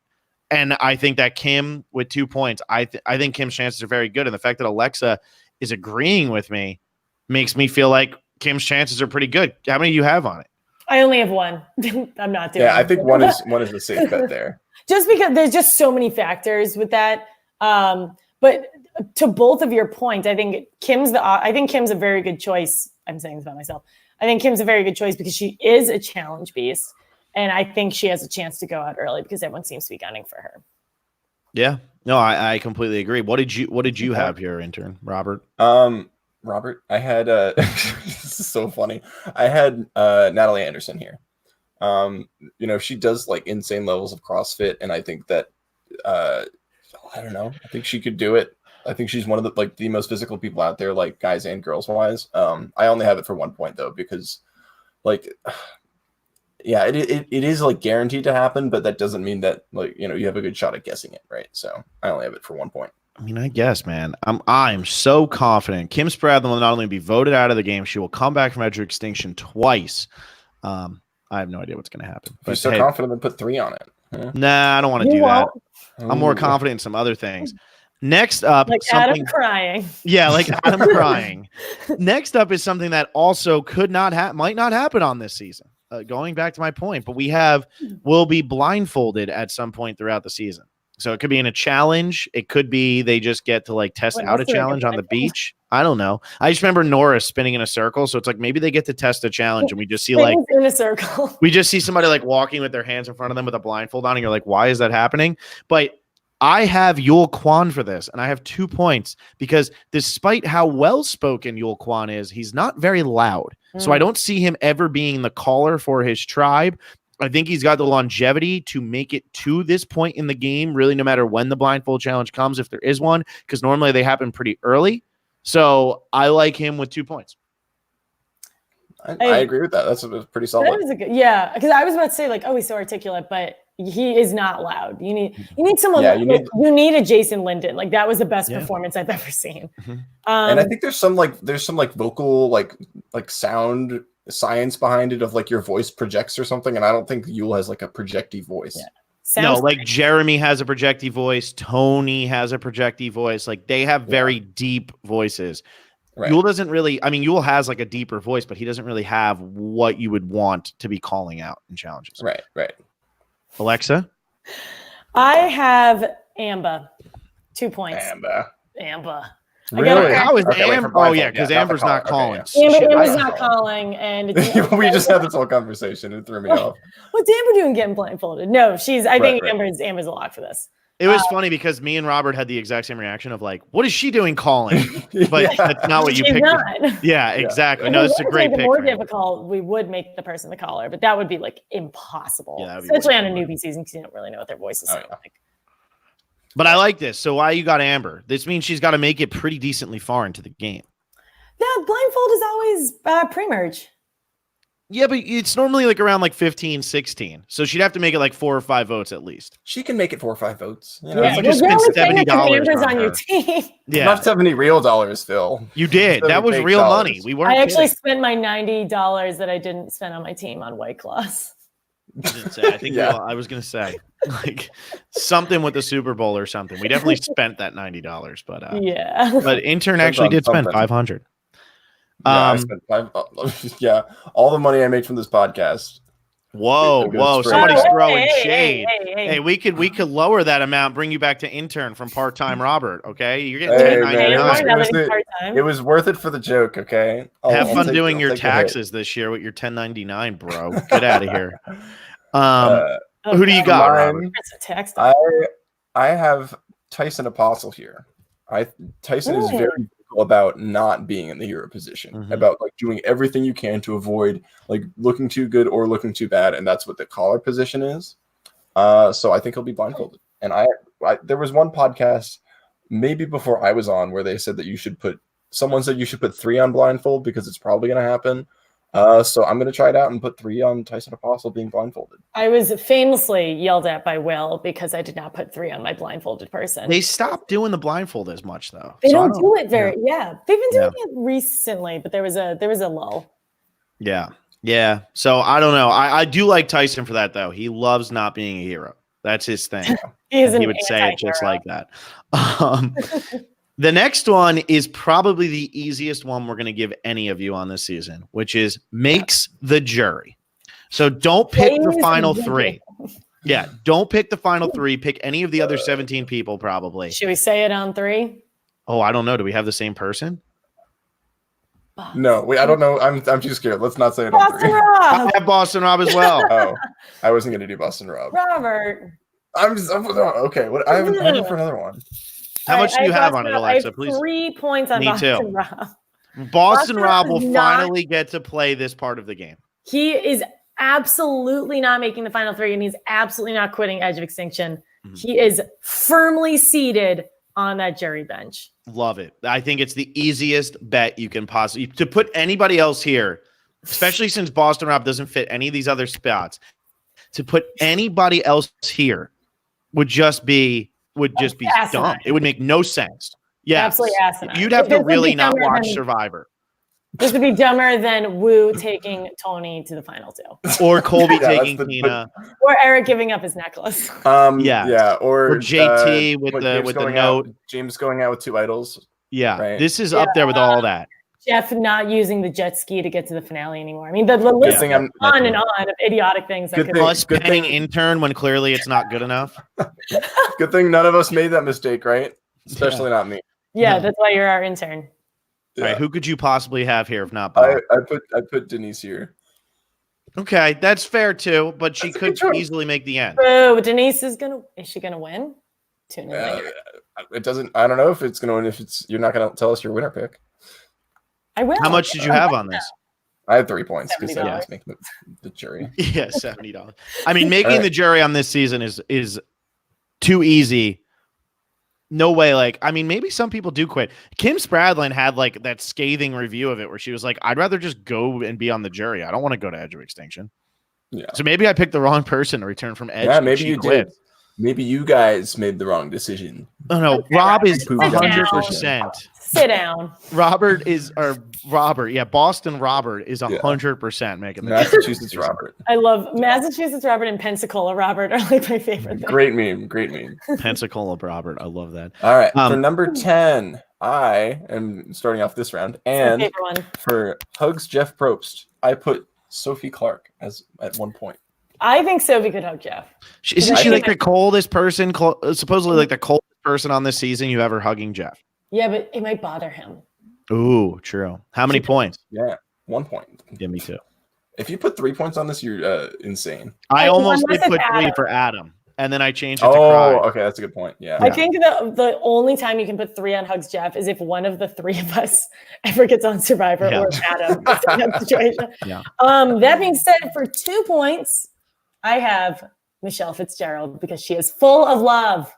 S1: And I think that Kim with 2 points, I think Kim's chances are very good. And the fact that Alexa is agreeing with me makes me feel like Kim's chances are pretty good. How many do you have on it?
S3: I only have 1. I'm not doing it.
S2: Yeah, I think one is the safe bet there.
S3: Just because there's just so many factors with that. But to both of your points, I think Kim's a very good choice. I'm saying this about myself. I think Kim's a very good choice because she is a challenge beast. And I think she has a chance to go out early because everyone seems to be gunning for her.
S1: Yeah. No, I completely agree. What did you have here, intern, Robert?
S2: Robert, I had this is so funny. I had Natalie Anderson here. She does like insane levels of CrossFit, and I think that I don't know. I think she could do it. I think she's one of the most physical people out there, like guys and girls wise. I only have it for 1 point though, because it is like guaranteed to happen, but that doesn't mean that you have a good shot at guessing it, right? So I only have it for 1 point.
S1: I mean, I guess, man. I'm so confident. Kim Spradlin will not only be voted out of the game, she will come back from Edge of Extinction twice. I have no idea what's going to happen.
S2: But you're so confident, then put 3 on it. Yeah.
S1: Nah, I don't want to do that. I'm more confident in some other things. Next up,
S3: like Adam crying.
S1: Yeah, like Adam crying. Next up is something that also might not happen on this season. going back to my point, but will be blindfolded at some point throughout the season. So it could be in a challenge. It could be they just get to like test out a challenge on the beach. I don't know. I just remember Norris spinning in a circle. So it's like maybe they get to test a challenge and we just see like
S3: in a circle.
S1: We just see somebody like walking with their hands in front of them with a blindfold on. And you're like, why is that happening? But I have Yul Kwon for this, and I have 2 points because despite how well-spoken Yul Kwon is, he's not very loud. So I don't see him ever being the caller for his tribe. I think he's got the longevity to make it to this point in the game, really, no matter when the blindfold challenge comes, if there is one, because normally they happen pretty early. So I like him with 2 points.
S2: I agree with that. That's pretty solid.
S3: That is yeah, because I was about to say like, oh, he's so articulate, but he is not loud. You need someone. Yeah, you need a Jason Linden. Like that was the best performance I've ever seen.
S2: Mm-hmm. And I think there's some vocal like sound science behind it of like your voice projects or something. And I don't think Yul has like a projecty voice.
S3: Yeah.
S1: No, like Jeremy has a projecty voice. Tony has a projecty voice. Like they have very deep voices. Right. Yul doesn't really. I mean, Yul has like a deeper voice, but he doesn't really have what you would want to be calling out in challenges.
S2: Right.
S1: Alexa,
S3: I have Amba, 2 points. Amba.
S2: Really?
S1: How is Amber? Oh yeah, because Amber's not calling.
S3: Amber's not calling, and
S2: we just had this whole conversation. It threw me off.
S3: What's Amber doing getting blindfolded? No, I think Amber's a lock for this.
S1: It was funny because me and Robert had the exact same reaction of like, what is she doing calling? But that's not what you picked. Yeah, exactly. No, it's a great pick.
S3: The more difficult, we would make the person the caller, but that would be like impossible, especially on a newbie season because you don't really know what their voices sound like.
S1: But I like this. So why you got Amber? This means she's got to make it pretty decently far into the game.
S3: Yeah, blindfold is always pre-merge.
S1: Yeah, but it's normally like around like 15, 16. So she'd have to make it like 4 or 5 votes at least.
S2: She can make it 4 or 5 votes. You know?
S1: You just spent $70
S3: on your team.
S1: Yeah,
S2: not $70 real dollars, Phil.
S1: You did. That was real money. We weren't.
S3: I actually spent my $90 that I didn't spend on my team on White Claws.
S1: I think I was gonna say like something with the Super Bowl or something. We definitely spent that $90, but but intern actually did spend 500.
S2: I spent all the money I made from this podcast.
S1: Whoa! Somebody's throwing shade. Hey, we could lower that amount, bring you back to intern from part-time Robert. Okay, you're getting $10.99.
S2: It was worth it for the joke. Okay,
S1: have fun doing your taxes this year with your $10.99, bro. Get out of here. Who do you got, Robert?
S2: I have Tyson Apostle here. Tyson is very vocal about not being in the hero position, about like doing everything you can to avoid like looking too good or looking too bad, and that's what the caller position is. So I think he'll be blindfolded. And I there was one podcast maybe before I was on where they said that someone said you should put 3 on blindfold because it's probably going to happen. So I'm going to try it out and put 3 on Tyson Apostle being blindfolded.
S3: I was famously yelled at by Will because I did not put 3 on my blindfolded person.
S1: They stopped doing the blindfold as much though.
S3: They don't do it very. Yeah, they've been doing it recently, but there was a lull.
S1: Yeah. So I don't know. I do like Tyson for that though. He loves not being a hero. That's his thing. He would say it just like that. The next one is probably the easiest one we're going to give any of you on this season, which is makes the jury. So don't pick the final 3. Yeah, don't pick the final 3. Pick any of the other 17 people probably.
S3: Should we say it on 3?
S1: Oh, I don't know. Do we have the same person?
S2: No, I don't know. I'm too scared. Let's not say it on 3.
S1: I have Boston Rob as well.
S2: Oh, I wasn't going to do Boston Rob.
S3: Robert.
S2: Okay. I have for another one.
S1: How much do you have on it, Alexa? Please.
S3: 3 points on Boston Rob.
S1: Boston Rob will finally get to play this part of the game.
S3: He is absolutely not making the final 3, and he's absolutely not quitting Edge of Extinction. He is firmly seated on that jury bench.
S1: Love it. I think it's the easiest bet you can possibly to put anybody else here, especially since Boston Rob doesn't fit any of these other spots. To put anybody else here would just be dumb. It would make no sense. Yeah,
S3: absolutely asinine.
S1: You'd have to really not watch Survivor.
S3: This would be dumber than Wu taking Tony to the final 2,
S1: or Colby taking Tina,
S3: or Eric giving up his necklace.
S2: Or
S1: JT with the note.
S2: James going out with 2 idols.
S1: Yeah, right? This is up there with all that.
S3: Jeff not using the jet ski to get to the finale anymore. I mean, the list
S2: thing
S3: on and on of idiotic things.
S2: Good
S3: that
S2: thing-
S3: could
S1: Us paying intern when clearly it's not good enough.
S2: Good thing none of us made that mistake, right? Especially not me.
S3: Yeah, that's why you're our intern.
S1: All right, who could you possibly have here if not
S2: I
S1: Bob?
S2: put Denise here.
S1: Okay, that's fair too, but she
S2: That's a
S1: could
S2: good choice.
S1: easily make the end.
S3: Oh, Denise is she gonna win? Tune in later.
S2: It doesn't. I don't know if it's gonna win. If it's, you're not gonna tell us your winner pick.
S3: I will.
S1: How much did you have on this?
S2: I had 3 points because I
S3: $70.
S2: was making the jury.
S1: Yeah, $70. I mean, making the jury on this season is too easy. No way. Like, I mean, maybe some people do quit. Kim Spradlin had like that scathing review of it where she was like, I'd rather just go and be on the jury. I don't want to go to Edge of Extinction.
S2: Yeah.
S1: So maybe I picked the wrong person to return from Edge.
S2: Yeah,
S1: and
S2: maybe
S1: she
S2: you
S1: quit.
S2: did. Maybe you guys made the wrong decision.
S1: Oh no, Rob is
S2: Sit down.
S1: 100%.
S3: Sit down.
S1: Robert. Yeah, Boston Robert is 100% making the
S2: Massachusetts Robert.
S3: I love Massachusetts Robert and Pensacola Robert are like my favorite thing.
S2: Great meme. Great meme.
S1: Pensacola Robert. I love that.
S2: All right. For number 10, I am starting off this round. And
S3: favorite one.
S2: for Hugs Jeff Probst, I put Sophie Clark at 1 point.
S3: I think Sophie could hug Jeff.
S1: Isn't she like the coldest person, supposedly like the coldest person on this season you ever hugging Jeff?
S3: Yeah, but it might bother him.
S1: Ooh, true. How many points?
S2: Yeah, 1 point.
S1: Give me 2.
S2: If you put 3 points on this, you're insane.
S1: I almost
S3: unless
S1: did put
S3: it's
S1: 3
S3: Adam.
S1: for Adam, and then I changed it to
S2: Oh,
S1: cry.
S2: okay, that's a good point. Yeah.
S3: I think the only time you can put 3 on Hugs Jeff is if one of the 3 of us ever gets on Survivor or if Adam gets in that situation.
S1: Yeah.
S3: That being said, for 2 points, I have Michelle Fitzgerald because she is full of love.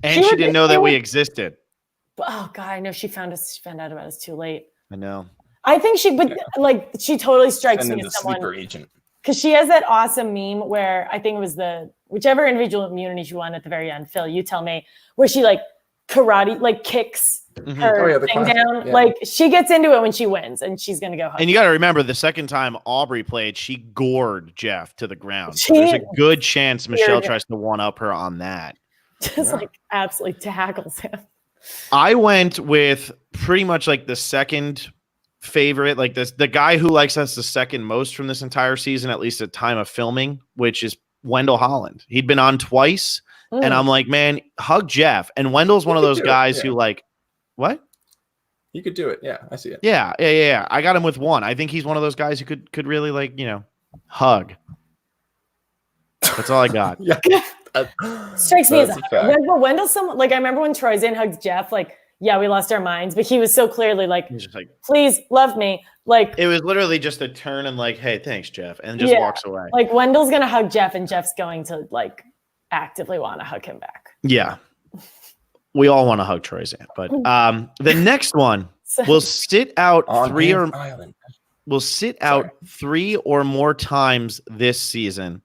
S1: And she didn't know that we existed.
S3: Oh God, I know she found out about us too late.
S1: I know.
S3: I think she totally strikes
S2: And then
S3: me
S2: the
S3: as someone
S2: sleeper agent.
S3: because she has that awesome meme where I think it was whichever individual immunity she won at the very end. Phil, you tell me, where she like karate kicks her
S2: the
S3: thing
S2: classic.
S3: down.
S2: Yeah.
S3: Like she gets into it when she wins, and she's gonna go home.
S1: And you got to remember, the second time Aubrey played, she gored Jeff to the ground. So
S3: She-
S1: there's a good chance Michelle
S3: Yeah.
S1: tries to one-up her on that.
S3: Just like absolutely tackles him.
S1: I went with pretty much like the second favorite, like the guy who likes us the second most from this entire season, at least at time of filming, which is Wendell Holland. He'd been on twice, and I'm like, man, hug Jeff. And Wendell's one of those guys who like, what?
S2: You could do it. Yeah, I see it.
S1: Yeah. I got him with 1. I think he's one of those guys who could really like, hug. That's all I got.
S2: Yeah.
S3: Strikes me as
S2: That's a fact.
S3: Wendell's someone like I remember when Troy Zane hugged Jeff, like, yeah, we lost our minds, but he was so clearly like,
S1: He's just like,
S3: please love me. Like
S1: it was literally just a turn and like, hey, thanks, Jeff, and just walks away.
S3: Like Wendell's gonna hug Jeff, and Jeff's going to like actively want to hug him back.
S1: Yeah. We all want to hug Troy Zan, but the next one will sit out
S2: On
S1: 3
S2: Hands
S1: or
S2: Island.
S1: will sit out 3 or more times this season.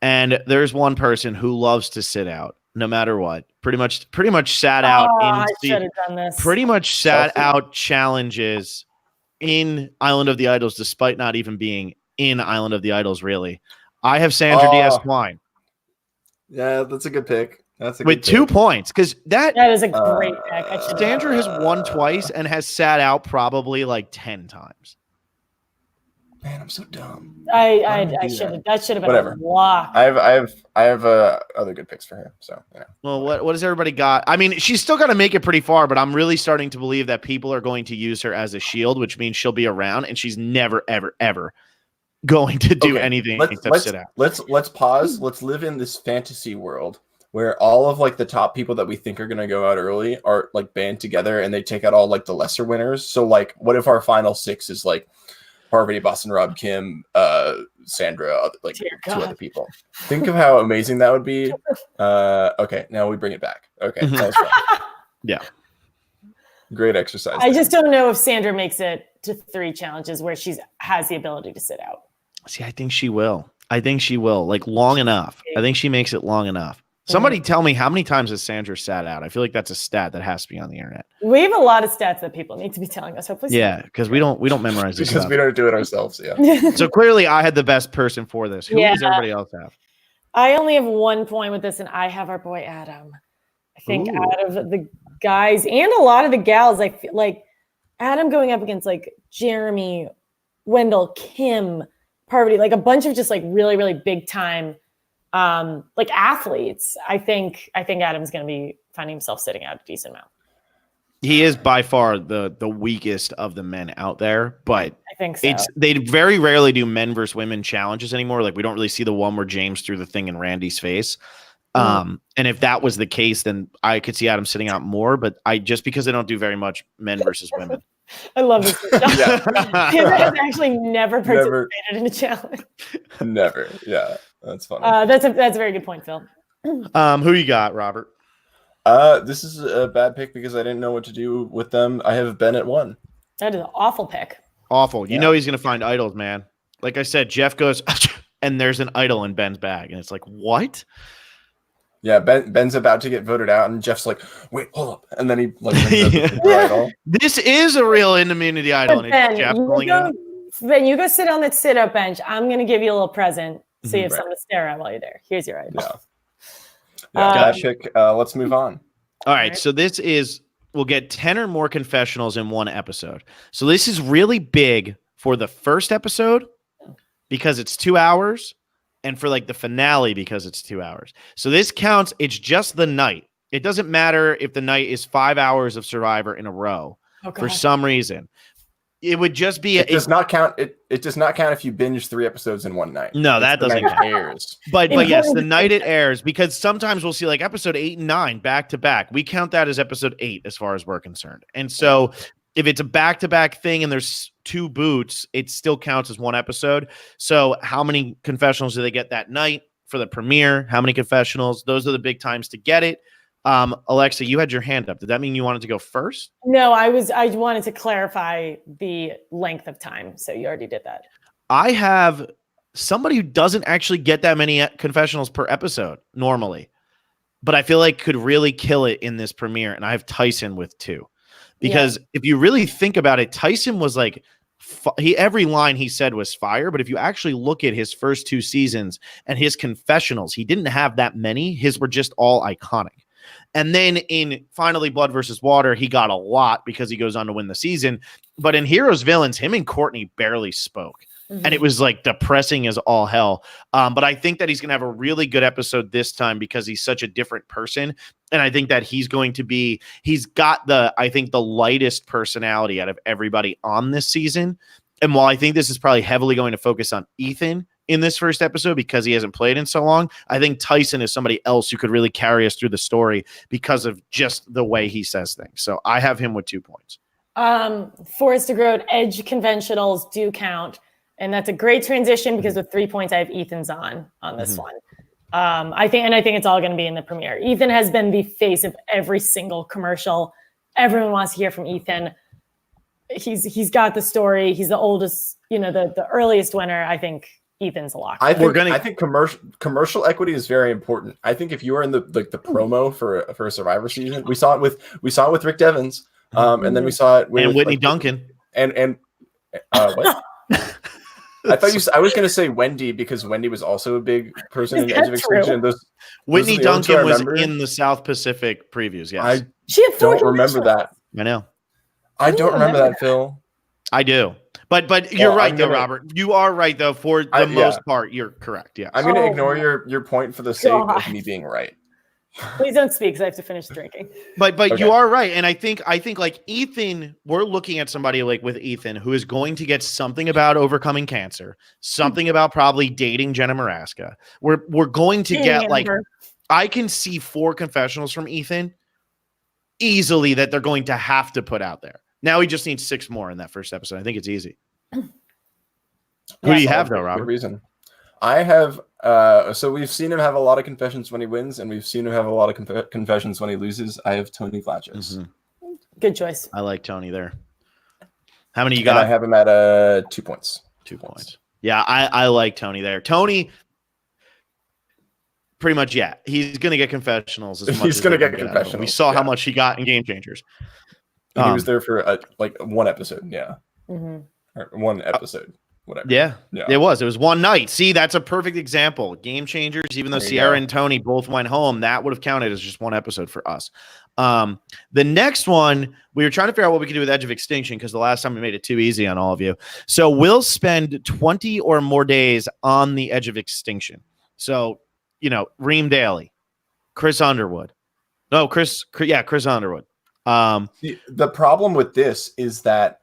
S1: And there's one person who loves to sit out no matter what. Pretty much sat out
S3: I should have done this.
S1: pretty much sat out challenges in Island of the Idols, despite not even being in Island of the Idols, really. I have Sandra Diaz Twine.
S2: Yeah, that's a good pick. That's a
S1: With
S2: good
S1: 2
S2: pick.
S1: points, because that
S3: is a great pick.
S1: Sandra has won twice and has sat out probably like 10 times.
S2: Man, I'm so dumb.
S3: I should have. That should have been
S2: Whatever.
S3: a lock.
S2: I have other good picks for her. So yeah.
S1: Well, what has everybody got? I mean, she's still got to make it pretty far, but I'm really starting to believe that people are going to use her as a shield, which means she'll be around, and she's never, ever, ever going to do anything except sit out.
S2: Let's pause. Let's live in this fantasy world where all of like the top people that we think are gonna go out early are like band together, and they take out all like the lesser winners. So like, what if our final 6 is like Parvati, Boston Rob, Kim, Sandra, like 2 other people? Think of how amazing that would be. Okay, now we bring it back. Okay, that was fun.
S1: Yeah.
S2: Great exercise.
S3: I just don't know if Sandra makes it to 3 challenges where she has the ability to sit out.
S1: See, I think she will. Like long enough. I think she makes it long enough. Somebody tell me, how many times has Sandra sat out? I feel like that's a stat that has to be on the internet.
S3: We have a lot of stats that people need to be telling us. Hopefully,
S1: Yeah, because we don't memorize this
S2: because
S1: stuff.
S2: we don't do it ourselves. Yeah.
S1: So clearly, I had the best person for this. Who does everybody else have?
S3: I only have 1 point with this, and I have our boy Adam. I think out of the guys and a lot of the gals, I feel like Adam going up against like Jeremy, Wendell, Kim, Parvati, like a bunch of just like really, really big time like athletes. I think Adam's going to be finding himself sitting out a decent amount.
S1: He is by far the weakest of the men out there, but
S3: I think so.
S1: They very rarely do men versus women challenges anymore. Like we don't really see the one where James threw the thing in Randy's face. And if that was the case, then I could see Adam sitting out more, but just because they don't do very much men versus women.
S3: I love this. Kim has actually never participated in a challenge.
S2: Never. Yeah. That's funny.
S3: That's a very good point, Phil.
S1: Who you got, Robert?
S2: This is a bad pick because I didn't know what to do with them. I have Ben at 1.
S3: That is an awful pick.
S1: Awful. You know he's going to find idols, man. Like I said, Jeff goes, and there's an idol in Ben's bag. And it's like, what?
S2: Yeah, Ben's about to get voted out, and Jeff's like, wait, hold up. And then he like idol.
S1: This is a real immunity idol. And
S3: Ben, you go sit on that sit-up bench. I'm going to give you a little present so you have something to stare at while you're there. Here's your idol.
S2: Bad pick. Let's move on.
S1: All right, so we'll get 10 or more confessionals in one episode. So this is really big for the first episode because it's 2 hours, and for like the finale because it's 2 hours. So this counts. It's just the night. It doesn't matter if the night is 5 hours of Survivor in a row for some reason. It would just be.
S2: It does not count. It does not count if you binge 3 episodes in one night.
S1: No, that doesn't count.
S2: Airs.
S1: But yes, the night it airs, because sometimes we'll see like episode 8 and 9 back to back. We count that as episode 8 as far as we're concerned. And so if it's a back-to-back thing and there's 2 boots, it still counts as one episode. So how many confessionals do they get that night for the premiere? How many confessionals? Those are the big times to get it. Alexa, you had your hand up. Did that mean you wanted to go first?
S3: No, I wanted to clarify the length of time. So you already did that.
S1: I have somebody who doesn't actually get that many confessionals per episode normally, but I feel like could really kill it in this premiere. And I have Tyson with 2. Because if you really think about it, Tyson was like, every line he said was fire. But if you actually look at his first 2 seasons and his confessionals, he didn't have that many. His were just all iconic. And then in finally Blood versus Water, he got a lot because he goes on to win the season. But in Heroes Villains, him and Courtney barely spoke. And it was like depressing as all hell. But I think that he's going to have a really good episode this time because he's such a different person. And I think that he's got the lightest personality out of everybody on this season. And while I think this is probably heavily going to focus on Ethan in this first episode because he hasn't played in so long, I think Tyson is somebody else who could really carry us through the story because of just the way he says things. So I have him with 2 points.
S3: Forest to Growth, Edge conventionals do count. And that's a great transition because with 3 points, I have Ethan's on this one. I think it's all going to be in the premiere. Ethan has been the face of every single commercial. Everyone wants to hear from Ethan. He's got the story. He's the oldest, the earliest winner. I think Ethan's a lock.
S2: I think commercial equity is very important. I think if you are in the promo for a Survivor season, we saw it with Rick Devens, and then we saw it with
S1: Whitney Duncan
S2: and what? I was going to say Wendy because Wendy was also a big person in Edge of Extinction.
S1: Whitney Duncan was in the South Pacific previews. Yes,
S3: she had 4
S2: don't remember that.
S1: I know.
S2: I don't remember that, Phil.
S1: I do. But you're right, though, Robert. You are right, though. For the most part, you're correct. Yeah.
S2: I'm going to ignore your point for the sake of me being right.
S3: Please don't speak because I have to finish drinking.
S1: But okay. You are right. And I think like Ethan, we're looking at somebody like with Ethan who is going to get something about overcoming cancer, something about probably dating Jenna Maraska. We're going to get like, I can see 4 confessionals from Ethan easily that they're going to have to put out there. Now he just needs 6 more in that first episode. I think it's easy. Who do you have though, Robert?
S2: Reason. I have, so we've seen him have a lot of confessions when he wins, and we've seen him have a lot of confessions when he loses. I have Tony Vlachos.
S3: Good choice.
S1: I like Tony there. How many you got?
S2: And I have him at 2 points.
S1: 2 points. Yeah, I like Tony there. Tony, pretty much, yeah. He's going to get confessionals.
S2: He's going to get confessionals.
S1: We saw how much he got in Game Changers.
S2: He was there for like 1 episode, yeah. Or 1 episode. whatever.
S1: Yeah, it was. It was one night. See, that's a perfect example. Game changers. Even though Sierra and Tony both went home, that would have counted as just one episode for us. The next one, we were trying to figure out what we could do with Edge of Extinction because the last time we made it too easy on all of you. So we'll spend 20 or more days on the Edge of Extinction. So, Reem Daly, Chris Underwood. No, Chris Underwood.
S2: The problem with this is that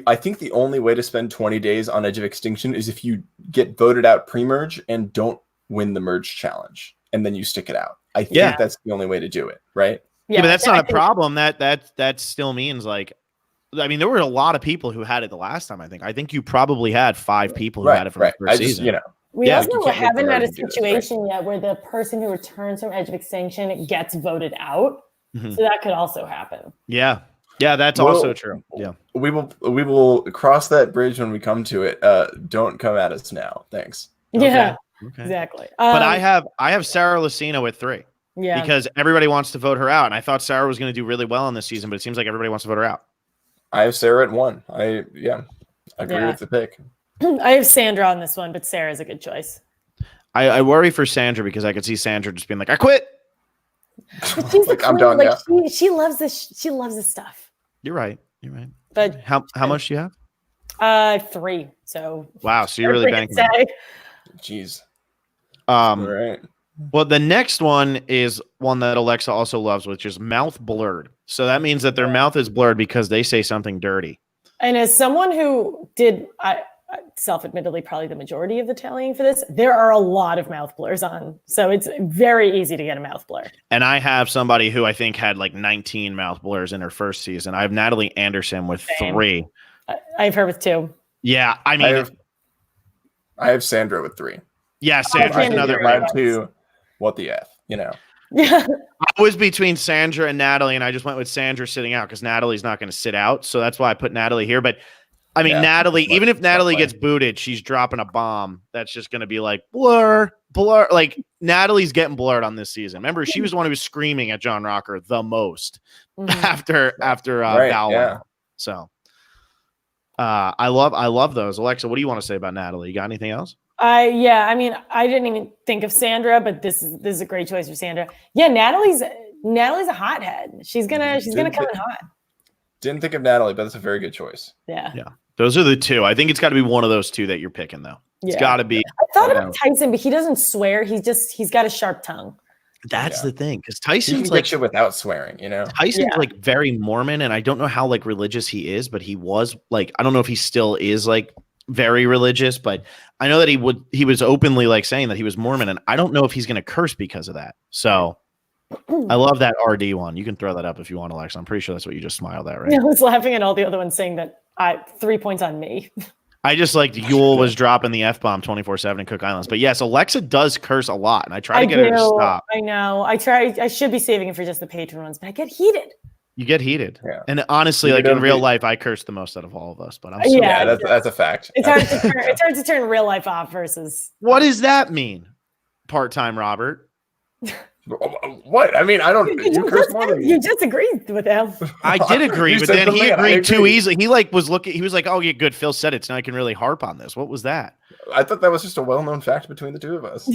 S2: I think the only way to spend 20 days on Edge of Extinction is if you get voted out pre-merge and don't win the merge challenge, and then you stick it out. I think that's the only way to do it, right?
S1: Yeah, but that's not a problem. That still means there were a lot of people who had it the last time. I think you probably had 5 people who had it from the first season.
S3: We also haven't had a situation yet where the person who returns from Edge of Extinction gets voted out. Mm-hmm. So that could also happen.
S1: Yeah. Yeah, that's also true. Yeah.
S2: We will cross that bridge when we come to it. Don't come at us now. Thanks.
S3: Yeah. Okay. Exactly.
S1: But I have Sarah Lucina with 3. Yeah. Because everybody wants to vote her out. And I thought Sarah was going to do really well in this season, but it seems like everybody wants to vote her out.
S2: I have Sarah at 1. I agree with the pick.
S3: I have Sandra on this one, but Sarah's a good choice.
S1: I worry for Sandra because I could see Sandra just being like, I quit.
S3: But she's I'm done. Like, she loves this. She loves this stuff.
S1: You're right.
S3: But
S1: how much do you have?
S3: 3. So
S1: wow. So you're really banking.
S2: Jeez.
S1: All right. Well, the next one is one that Alexa also loves, which is mouth blurred. So that means that their mouth is blurred because they say something dirty.
S3: And as someone who did, self-admittedly, probably the majority of the tallying for this, there are a lot of mouth blurs on. So it's very easy to get a mouth blur.
S1: And I have somebody who I think had 19 mouth blurs in her first season. I have Natalie Anderson with 3.
S3: I have her with 2.
S1: Yeah. I
S2: have Sandra with 3.
S1: Yeah. Sandra's another.
S2: I have 2. What the F,
S3: Yeah.
S1: I was between Sandra and Natalie, and I just went with Sandra sitting out because Natalie's not going to sit out. So that's why I put Natalie here. But Natalie, even if Natalie gets booted, she's dropping a bomb. That's just going to be blur. Natalie's getting blurred on this season. Remember, she was the one who was screaming at John Rocker the most after Bow Wow. Yeah. So I love those. Alexa, what do you want to say about Natalie? You got anything else?
S3: I didn't even think of Sandra, but this is a great choice for Sandra. Yeah, Natalie's a hothead. She's gonna come in hot.
S2: Didn't think of Natalie, but that's a very good choice.
S3: Yeah.
S1: Those are the 2. I think it's got to be one of those 2 that you're picking, though. It's got to be.
S3: I thought about Tyson, but he doesn't swear. He's got a sharp tongue.
S1: That's the thing, because Tyson's
S2: shit without swearing,
S1: Tyson's very Mormon, and I don't know how religious he is, but he was I don't know if he still is very religious, but I know that he was openly saying that he was Mormon, and I don't know if he's going to curse because of that. So I love that RD one. You can throw that up if you want, Alexa. I'm pretty sure that's what you just smiled at, right?
S3: Yeah, I was laughing at all the other ones saying that 3 points on me.
S1: I just Yule was dropping the F-bomb 24/7 in Cook Islands. But yes, Alexa does curse a lot, and I try to get her to stop.
S3: I know. I should be saving it for just the patron ones, but I get heated.
S1: You get heated. Yeah. And honestly, in real life, I curse the most out of all of us. But I'm sorry.
S2: Yeah, that's a fact.
S3: It's hard to turn real life off versus.
S1: What does that mean? Part-time Robert.
S2: What? I don't. You curse more than me.
S3: You just agreed with him.
S1: I did agree, but then he agreed too easily. He was looking. He was like, "Oh, yeah, good. Phil said it, so now I can really harp on this." What was that?
S2: I thought that was just a well-known fact between the 2 of us.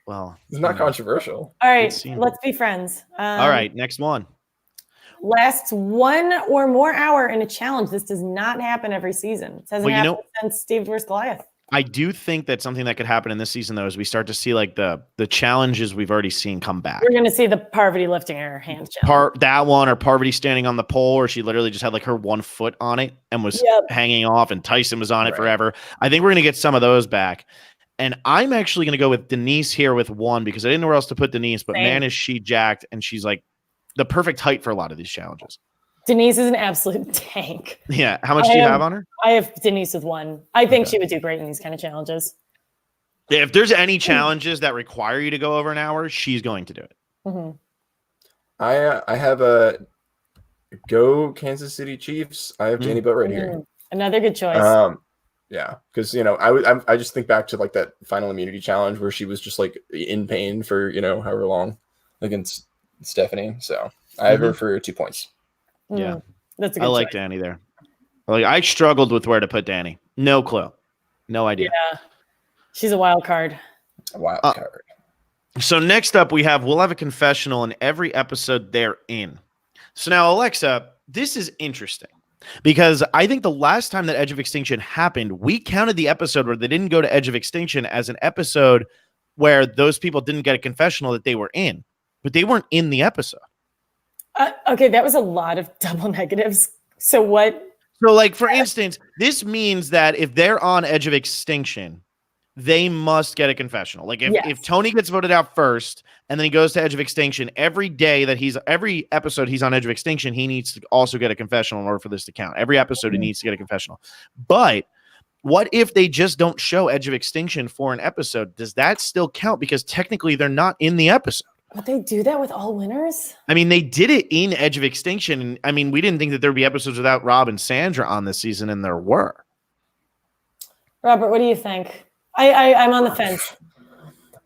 S1: Well,
S2: it's not controversial.
S3: All right, let's be friends.
S1: All right, next one.
S3: Lasts 1 or more hour in a challenge. This does not happen every season. It hasn't happened since Steve vs. Goliath.
S1: I do think that something that could happen in this season, though, is we start to see the challenges we've already seen come back.
S3: We're going to see the Parvati lifting her hands challenge.
S1: That one, or Parvati standing on the pole, or she literally just had her 1 foot on it and was hanging off, and Tyson was on it forever. I think we're going to get some of those back. And I'm actually going to go with Denise here with 1 because I didn't know where else to put Denise, but man, is she jacked, and she's the perfect height for a lot of these challenges.
S3: Denise is an absolute tank.
S1: Yeah. How much do you have on her?
S3: I have Denise with 1. I think she would do great in these kind of challenges.
S1: Yeah, if there's any challenges that require you to go over an hour, she's going to do it.
S3: Mm-hmm.
S2: I have a go Kansas City Chiefs. I have Danny Butt right here.
S3: Another good choice.
S2: Yeah, because I just think back to that final immunity challenge where she was just in pain for however long against Stephanie. So I have her for 2 points.
S1: Yeah,
S3: that's a good
S1: I like
S3: choice.
S1: Danny there. I struggled with where to put Danny. No clue. No idea.
S3: Yeah. She's a wild card.
S2: A wild card.
S1: So next up, we'll have a confessional in every episode they're in. So now, Alexa, this is interesting because I think the last time that Edge of Extinction happened, we counted the episode where they didn't go to Edge of Extinction as an episode where those people didn't get a confessional that they were in, but they weren't in the episode.
S3: Okay, that was a lot of double negatives. So what?
S1: So, like, for instance, this means that if they're on Edge of Extinction, they must get a confessional. Like if Tony gets voted out first and then he goes to Edge of Extinction, every episode he's on Edge of Extinction, he needs to also get a confessional in order for this to count. Every episode he needs to get a confessional. But what if they just don't show Edge of Extinction for an episode? Does that still count? Because technically they're not in the episode.
S3: Would they do that with all winners?
S1: I mean, they did it in Edge of Extinction. And I mean, we didn't think that there'd be episodes without Rob and Sandra on this season, and there were.
S3: Robert, what do you think? I'm on the fence.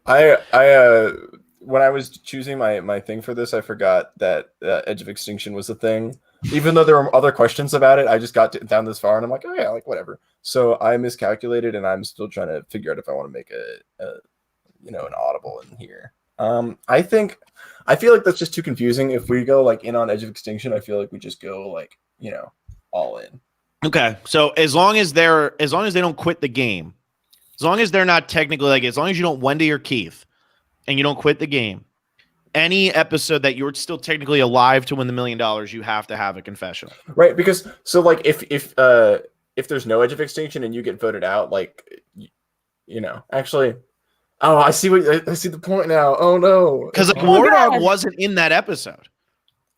S2: When I was choosing my thing for this, I forgot that Edge of Extinction was a thing. Even though there were other questions about it, I just got down this far and I'm like, oh yeah, like whatever. So I miscalculated and I'm still trying to figure out if I want to make an audible in here. I feel like that's just too confusing. If we go like in on Edge of Extinction, I feel like we just go like, all in.
S1: Okay. So as long as they don't quit the game, as long as they're not technically like, as long as you don't Wendy or Keith and you don't quit the game, any episode that you're still technically alive to win the $1 million, you have to have a confessional.
S2: Right. Because so like if there's no Edge of Extinction and you get voted out, like, actually, oh, I see the point now. Oh no.
S1: Because like War Dog wasn't in that episode.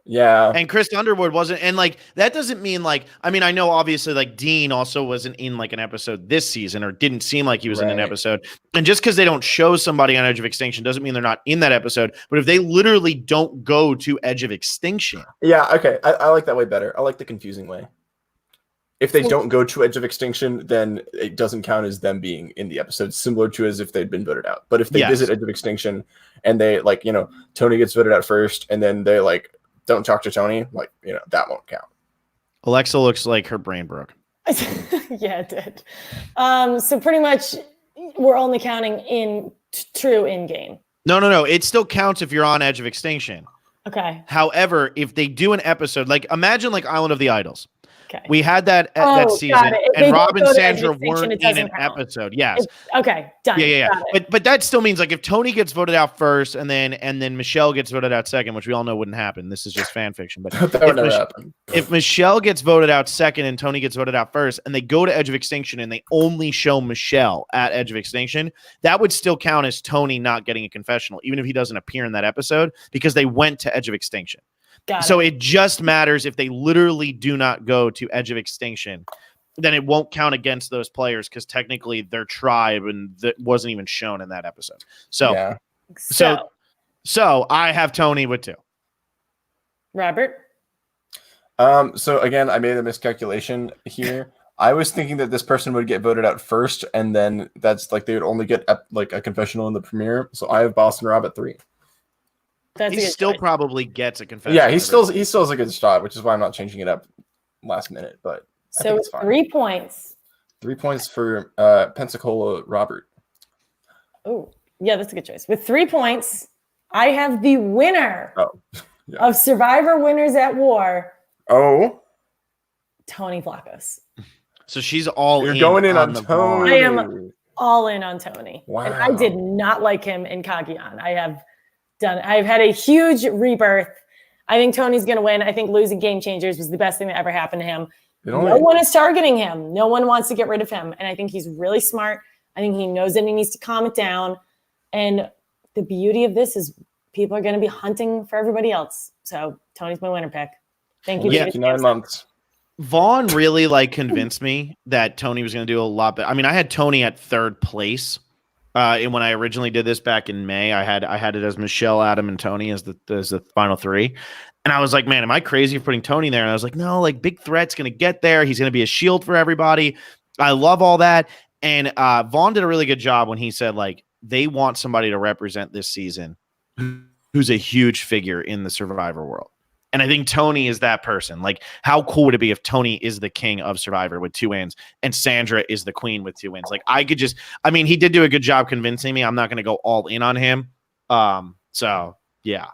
S2: Yeah.
S1: And Chris Underwood wasn't. And like, that doesn't mean like, I mean, I know obviously like Dean also wasn't in like an episode this season or didn't seem like he was in an episode. And just because they don't show somebody on Edge of Extinction doesn't mean they're not in that episode. But if they literally don't go to Edge of Extinction.
S2: Yeah. Okay. I like that way better. I like the confusing way. If they don't go to Edge of Extinction, then it doesn't count as them being in the episode, similar to as if they'd been voted out. But if they visit Edge of Extinction and they like, Tony gets voted out first and then they like, don't talk to Tony, like, that won't count.
S1: Alexa looks like her brain broke.
S3: Yeah, it did. So pretty much we're only counting in true in-game.
S1: No. It still counts if you're on Edge of Extinction.
S3: Okay.
S1: However, if they do an episode, like imagine like Island of the Idols.
S3: Okay.
S1: We had that season, and Rob and Sandra weren't in an episode. Yes.
S3: Okay. Done.
S1: Yeah. But that still means like if Tony gets voted out first, and then Michelle gets voted out second, which we all know wouldn't happen. This is just fan fiction. But
S2: that would never happen.
S1: If Michelle gets voted out second and Tony gets voted out first, and they go to Edge of Extinction and they only show Michelle at Edge of Extinction, that would still count as Tony not getting a confessional, even if he doesn't appear in that episode, because they went to Edge of Extinction. So it just matters if they literally do not go to Edge of Extinction, then it won't count against those players because technically their tribe and that wasn't even shown in that episode. So I have Tony with 2.
S3: Robert?
S2: So again, I made a miscalculation here. I was thinking that this person would get voted out first, and then that's like they would only get like a confessional in the premiere. So I have Boston Rob at 3.
S1: He still probably gets a confession.
S2: Yeah, he still has a good shot, which is why I'm not changing it up last minute. But I think it's fine.
S3: 3 points.
S2: 3 points for Pensacola Robert.
S3: Oh, yeah, that's a good choice. With 3 points, I have the winner of Survivor Winners at War.
S2: Oh,
S3: Tony Vlachos.
S1: So she's all
S2: You're going in on Tony.
S3: I am all in on Tony.
S2: Wow.
S3: And I did not like him in Cagayan. I've had a huge rebirth. I think Tony's going to win. I think losing Game Changers was the best thing that ever happened to him. No one is targeting him. No one wants to get rid of him. And I think he's really smart. I think he knows that he needs to calm it down. And the beauty of this is people are going to be hunting for everybody else. So Tony's my winner pick. Thank you.
S2: 9 months.
S1: Vaughn really convinced me that Tony was going to do a lot better. I mean, I had Tony at 3rd place. And when I originally did this back in May, I had it as Michelle, Adam, and Tony as the final 3. And I was like, man, am I crazy for putting Tony there? And I was like, no, like Big Threat's going to get there. He's going to be a shield for everybody. I love all that. And Vaughn did a really good job when he said like they want somebody to represent this season who's a huge figure in the Survivor world. And I think Tony is that person. Like, how cool would it be if Tony is the king of Survivor with 2 wins and Sandra is the queen with 2 wins? Like, he did do a good job convincing me. I'm not going to go all in on him. So yeah,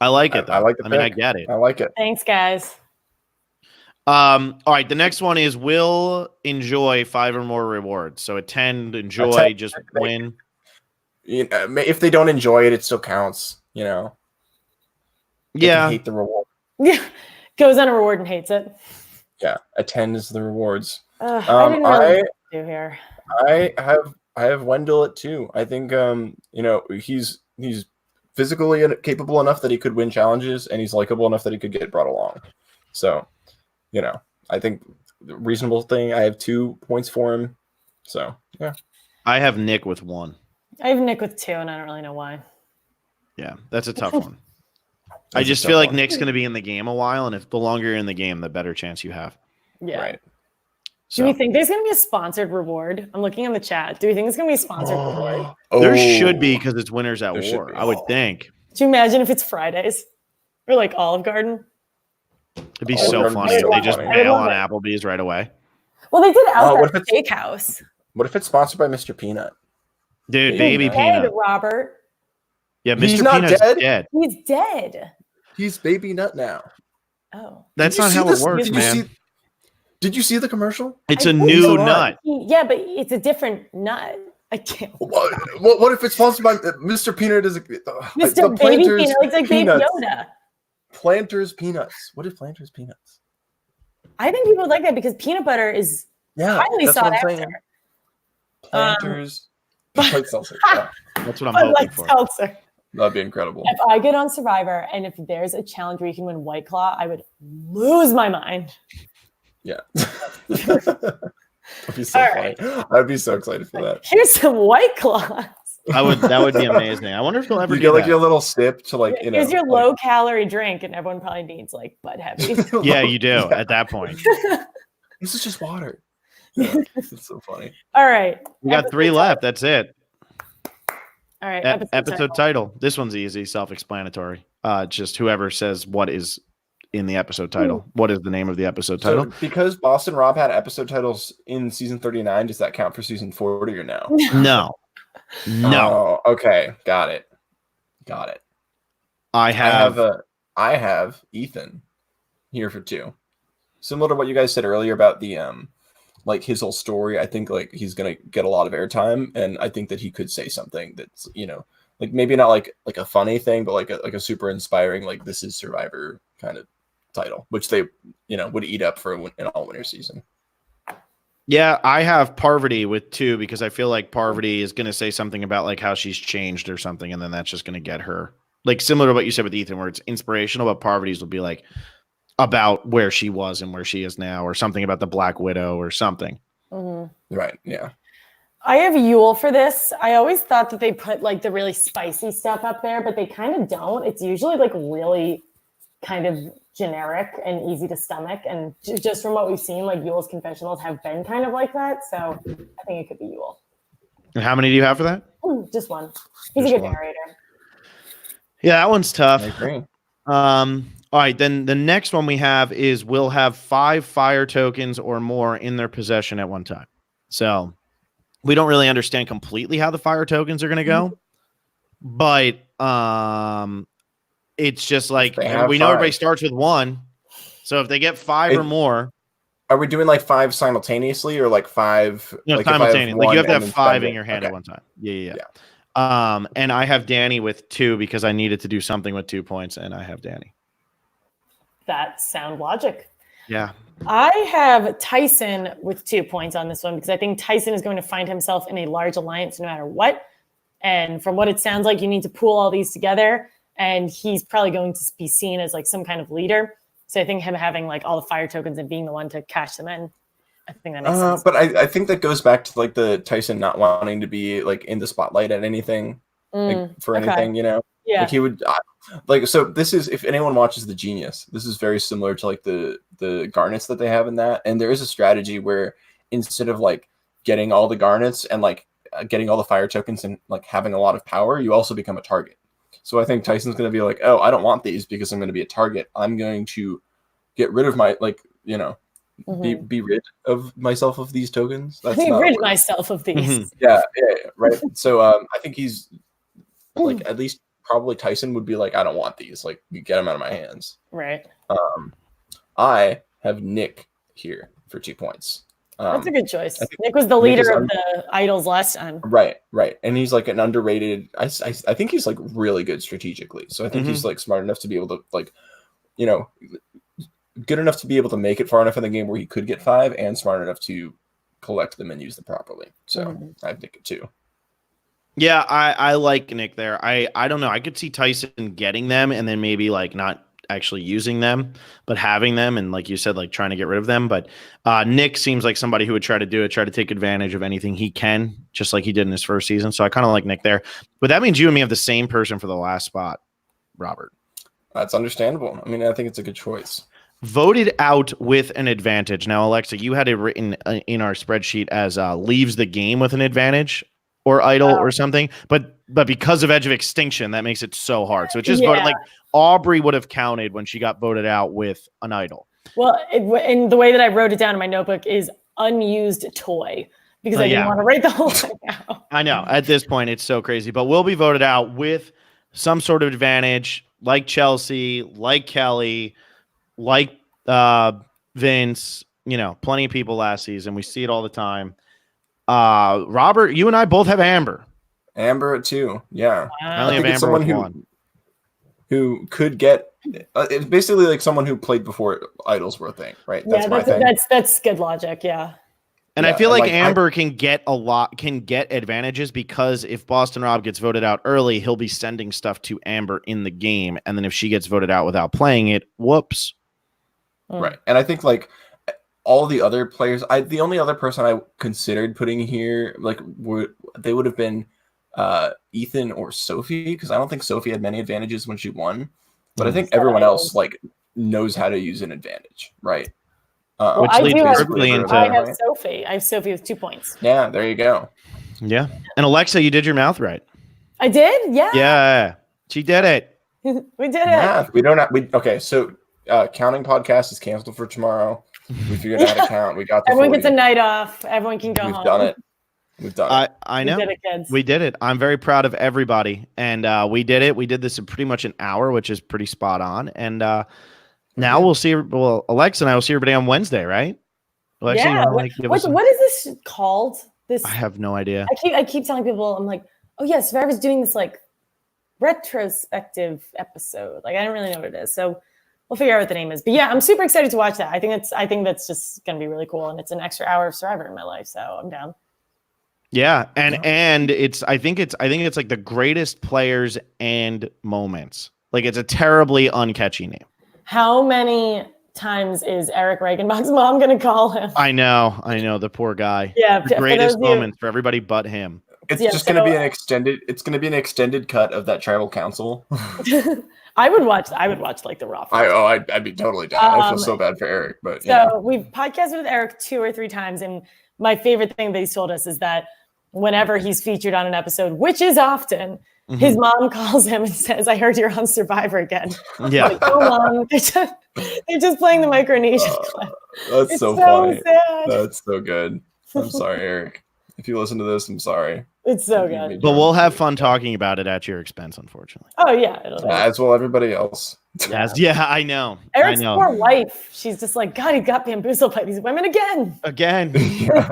S1: I like it though.
S2: I like the pick.
S1: I get it.
S2: I like it.
S3: Thanks, guys.
S1: All right, the next one is will enjoy 5 or more rewards. So attend, enjoy, just win.
S2: You know, if they don't enjoy it, it still counts. You know. They can hate the reward.
S3: Yeah, goes on a reward and hates it.
S2: Yeah, attends the rewards.
S3: I didn't really do here.
S2: I have Wendell at 2. I think he's physically capable enough that he could win challenges, and he's likable enough that he could get brought along. So, I think reasonable thing. I have 2 points for him. So yeah.
S1: I have Nick with 1.
S3: I have Nick with 2, and I don't really know why.
S1: Yeah, that's a tough one. I just feel like Nick's going to be in the game a while, and if the longer you're in the game, the better chance you have.
S3: Yeah.
S2: Right.
S3: Do we think there's going to be a sponsored reward? I'm looking in the chat. Do we think it's going to be a sponsored reward?
S1: There should be, because it's Winners at War. I would think.
S3: Do you imagine if it's Fridays or like Olive Garden?
S1: It'd be so funny if they just bail on Applebee's right away.
S3: Well, they did Outback Steakhouse.
S2: What if it's sponsored by Mr. Peanut?
S1: Dude, Baby Peanut.
S3: Robert.
S1: Yeah, Mr. Peanut's dead.
S3: He's dead.
S2: He's Baby Nut now.
S3: Oh.
S1: That's not how it works, man.
S2: Did you see the commercial?
S1: It's a new nut.
S3: Yeah, but it's a different nut. I can't.
S2: What if it's sponsored by Mr. Peanut?
S3: Mr. Baby Peanut. It's like Baby Yoda.
S2: Planters Peanuts. What is Planters Peanuts?
S3: I think people would like that because peanut butter is highly sought after.
S2: Planters. Like seltzer. Yeah.
S1: That's what I'm hoping for.
S3: Seltzer.
S2: That'd be incredible.
S3: If I get on Survivor and if there's a challenge where you can win White Claw, I would lose my mind.
S2: Yeah. That'd be so funny. I'd be so excited for that.
S3: Here's some White Claws.
S1: That would be amazing. I wonder if they'll ever
S2: get like your little sip to like,
S3: here's your low calorie drink, and everyone probably needs like butt heavy.
S1: Yeah, you do at that point.
S2: This is just water. Yeah, it's so funny.
S3: All right.
S1: We got 3 left. That's it.
S3: All right.
S1: Episode title. This one's easy, self-explanatory. Just whoever says what is in the episode title. What is the name of the episode title?
S2: Because Boston Rob had episode titles in season 39, does that count for season 40 or no?
S1: No.
S2: Oh, okay. Got it. I have Ethan here for 2. Similar to what you guys said earlier about the like his whole story. I think like he's gonna get a lot of airtime, and I think that he could say something that's like maybe not like a funny thing, but like a super inspiring, like this is Survivor kind of title, which they would eat up for an all winter season.
S1: Yeah, I have Parvati with 2 because I feel like Parvati is going to say something about like how she's changed or something, and then that's just going to get her. Like similar to what you said with Ethan, where it's inspirational, but Parvati's will be like about where she was and where she is now, or something about the Black Widow or something.
S3: Mm-hmm.
S2: Right, yeah.
S3: I have Yule for this. I always thought that they put like the really spicy stuff up there, but they kind of don't. It's usually like really kind of generic and easy to stomach, and just from what we've seen, like Yule's confessionals have been kind of like that, so I think it could be Yule.
S1: And how many do you have for that?
S3: Just 1. He's a good narrator.
S1: Yeah, that one's tough.
S2: I agree.
S1: All right, then the next one we have is will have 5 fire tokens or more in their possession at one time. So we don't really understand completely how the fire tokens are going to go, but it's just like we know everybody starts with 1. So if they get 5 or more,
S2: are we doing like 5 simultaneously or like 5?
S1: No, like simultaneously. Like you have to have 5 in your hand at one time. Yeah. And I have Danny with 2 because I needed to do something with 2 points, and I have Danny.
S3: That sound logic.
S1: Yeah.
S3: I have Tyson with 2 points on this one because I think Tyson is going to find himself in a large alliance no matter what. And from what it sounds like, you need to pool all these together. And he's probably going to be seen as like some kind of leader. So I think him having like all the fire tokens and being the one to cash them in, I think that makes sense.
S2: But I think that goes back to like the Tyson not wanting to be like in the spotlight at anything for anything, Yeah. Like he would so this is, if anyone watches The Genius, this is very similar to like the garnets that they have in that. And there is a strategy where instead of like getting all the garnets and like getting all the fire tokens and like having a lot of power, you also become a target. So I think Tyson's going to be like, oh, I don't want these because I'm going to be a target. I'm going to get rid of my, like, you know, be rid of myself of these tokens. That's
S3: be rid myself of these.
S2: Yeah, right. So I think he's like, at least probably Tyson would be like, I don't want these. Like, you get them out of my hands.
S3: Right.
S2: I have Nick here for 2 points.
S3: That's a good choice. Nick was the leader of the idols last time.
S2: Right. And he's like an underrated. I think he's like really good strategically. So I think he's like smart enough to be able to, like, you know, good enough to be able to make it far enough in the game where he could get 5, and smart enough to collect them and use them properly. So I have Nick at 2.
S1: Yeah, I like Nick there. I don't know. I could see Tyson getting them and then maybe like not actually using them, but having them, and like you said, like trying to get rid of them. But Nick seems like somebody who would try to do it, try to take advantage of anything he can, just like he did in his first season. So I kind of like Nick there. But that means you and me have the same person for the last spot, Robert.
S2: That's understandable. I mean, I think it's a good choice.
S1: Voted out with an advantage. Now, Alexa, you had it written in our spreadsheet as leaves the game with an advantage or idol or something, but because of Edge of Extinction, that makes it so hard. So it just voted like Aubrey would have counted when she got voted out with an idol.
S3: Well, and the way that I wrote it down in my notebook is unused toy, because I didn't want to write the whole thing out.
S1: I know at this point it's so crazy, but we'll be voted out with some sort of advantage, like Chelsea, like Kelly, like Vince. You know, plenty of people last season. We see it all the time. Robert, you and I both have Amber.
S2: Amber at 2. Yeah.
S1: I only have Amber with 1.
S2: Who could get it's basically like someone who played before idols were a thing, right?
S3: That's good logic. Yeah.
S1: And I feel like Amber can get advantages, because if Boston Rob gets voted out early, he'll be sending stuff to Amber in the game. And then if she gets voted out without playing it, whoops.
S2: Right. And I think like all the other players, the only other person I considered putting here, like they would have been Ethan or Sophie, because I don't think Sophie had many advantages when she won, but I think everyone else like knows how to use an advantage, right?
S1: Which leads perfectly into.
S3: I have Sophie. I have Sophie with 2 points.
S2: Yeah, there you go.
S1: Yeah, and Alexa, you did your math right.
S3: I did. Yeah.
S1: Yeah, she did it.
S3: We did it.
S2: Math. We don't have. Okay, so counting podcast is canceled for tomorrow. We figured out how to count. We got
S3: everyone 40. Gets a night off. Everyone can go home.
S2: We've done it.
S1: I know.
S3: We did it, kids.
S1: We did it. I'm very proud of everybody. And we did it. We did this in pretty much an hour, which is pretty spot on. And now we'll see. Well, Alexa and I will see everybody on Wednesday, right? Alexa,
S3: yeah. What is this called?
S1: I have no idea.
S3: I keep telling people, I'm like, oh, yeah, Survivor's doing this like retrospective episode. Like, I don't really know what it is. So we'll figure out what the name is. But yeah, I'm super excited to watch that. I think that's just going to be really cool. And it's an extra hour of Survivor in my life. So I'm down.
S1: Yeah, and I think it's like the greatest players and moments. Like, it's a terribly uncatchy name.
S3: How many times is Eric Reichenbach's mom going to call him?
S1: I know, the poor guy.
S3: Yeah,
S1: the greatest moments for everybody but him.
S2: It's just going to be an extended. It's going to be an extended cut of that tribal council.
S3: I would watch like the raw.
S2: I'd be totally down. I feel so bad for Eric, but
S3: so we've podcasted with Eric 2 or 3 times, and my favorite thing that he's told us is that whenever he's featured on an episode, which is often, his mom calls him and says, "I heard you're on Survivor again."
S1: Yeah.
S3: Like, oh, Mom, they're just playing the Micronesian clip.
S2: That's so funny.
S3: Sad.
S2: That's so good. I'm sorry, Eric. If you listen to this, I'm sorry.
S3: It's so good.
S1: But we'll have fun talking about it at your expense, unfortunately.
S3: Oh, yeah.
S2: As will everybody else.
S1: Yeah, I know.
S3: Eric's poor wife. She's just like, God, he got bamboozled by these women again.
S2: Yeah.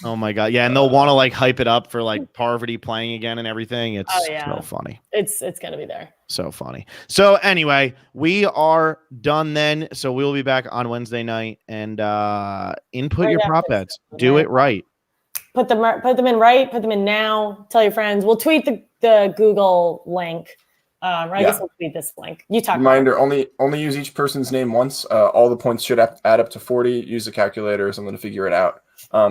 S1: Oh, my God. Yeah, and they'll want to like hype it up for like Parvati playing again and everything. It's so funny.
S3: It's going to be there.
S1: So funny. So anyway, we are done then. So we'll be back on Wednesday night and input your prop bets. Do it right.
S3: Put them in right. Put them in now. Tell your friends. We'll tweet the Google link. I guess we'll tweet this link. You talk.
S2: Reminder: only use each person's name once. All the points should add up to 40. Use a calculator or something to figure it out.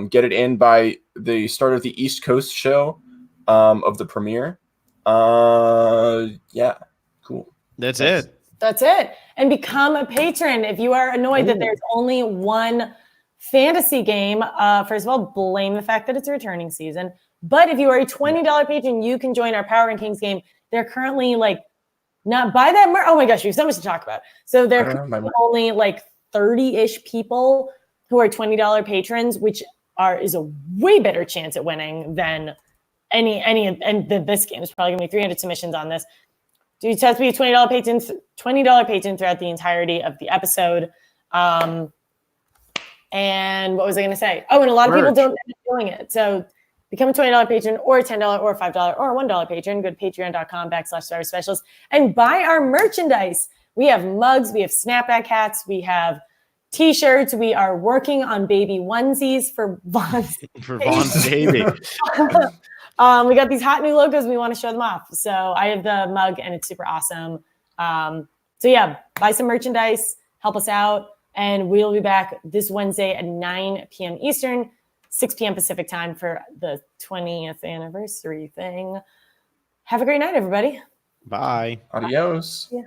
S2: Get it in by the start of the East Coast show of the premiere. Yeah, cool.
S1: That's it.
S3: That's it. And become a patron if you are annoyed that there's only one fantasy game. First of all, blame the fact that it's a returning season. But if you are a $20 patron, you can join our Power Rankings game. They're currently like not buy that merch. Oh my gosh, we have so much to talk about. So there are only like 30-ish people who are $20 patrons, which is a way better chance at winning than any and this game is probably gonna be 300 submissions on this. Dude, so it has to be a $20 patron throughout the entirety of the episode. And what was I gonna say? Oh, and a lot of people don't end up doing it. So become a $20 patron or a $10 or a $5 or a $1 patron. Go to patreon.com/StarSpecials and buy our merchandise. We have mugs, we have snapback hats, we have t-shirts. We are working on baby onesies for Vaughn's
S1: baby.
S3: We got these hot new logos. We want to show them off. So I have the mug and it's super awesome. So yeah, buy some merchandise, help us out. And we'll be back this Wednesday at 9 p.m. Eastern, 6 p.m. Pacific time for the 20th anniversary thing. Have a great night, everybody.
S1: Bye.
S2: Adios.
S3: Yeah.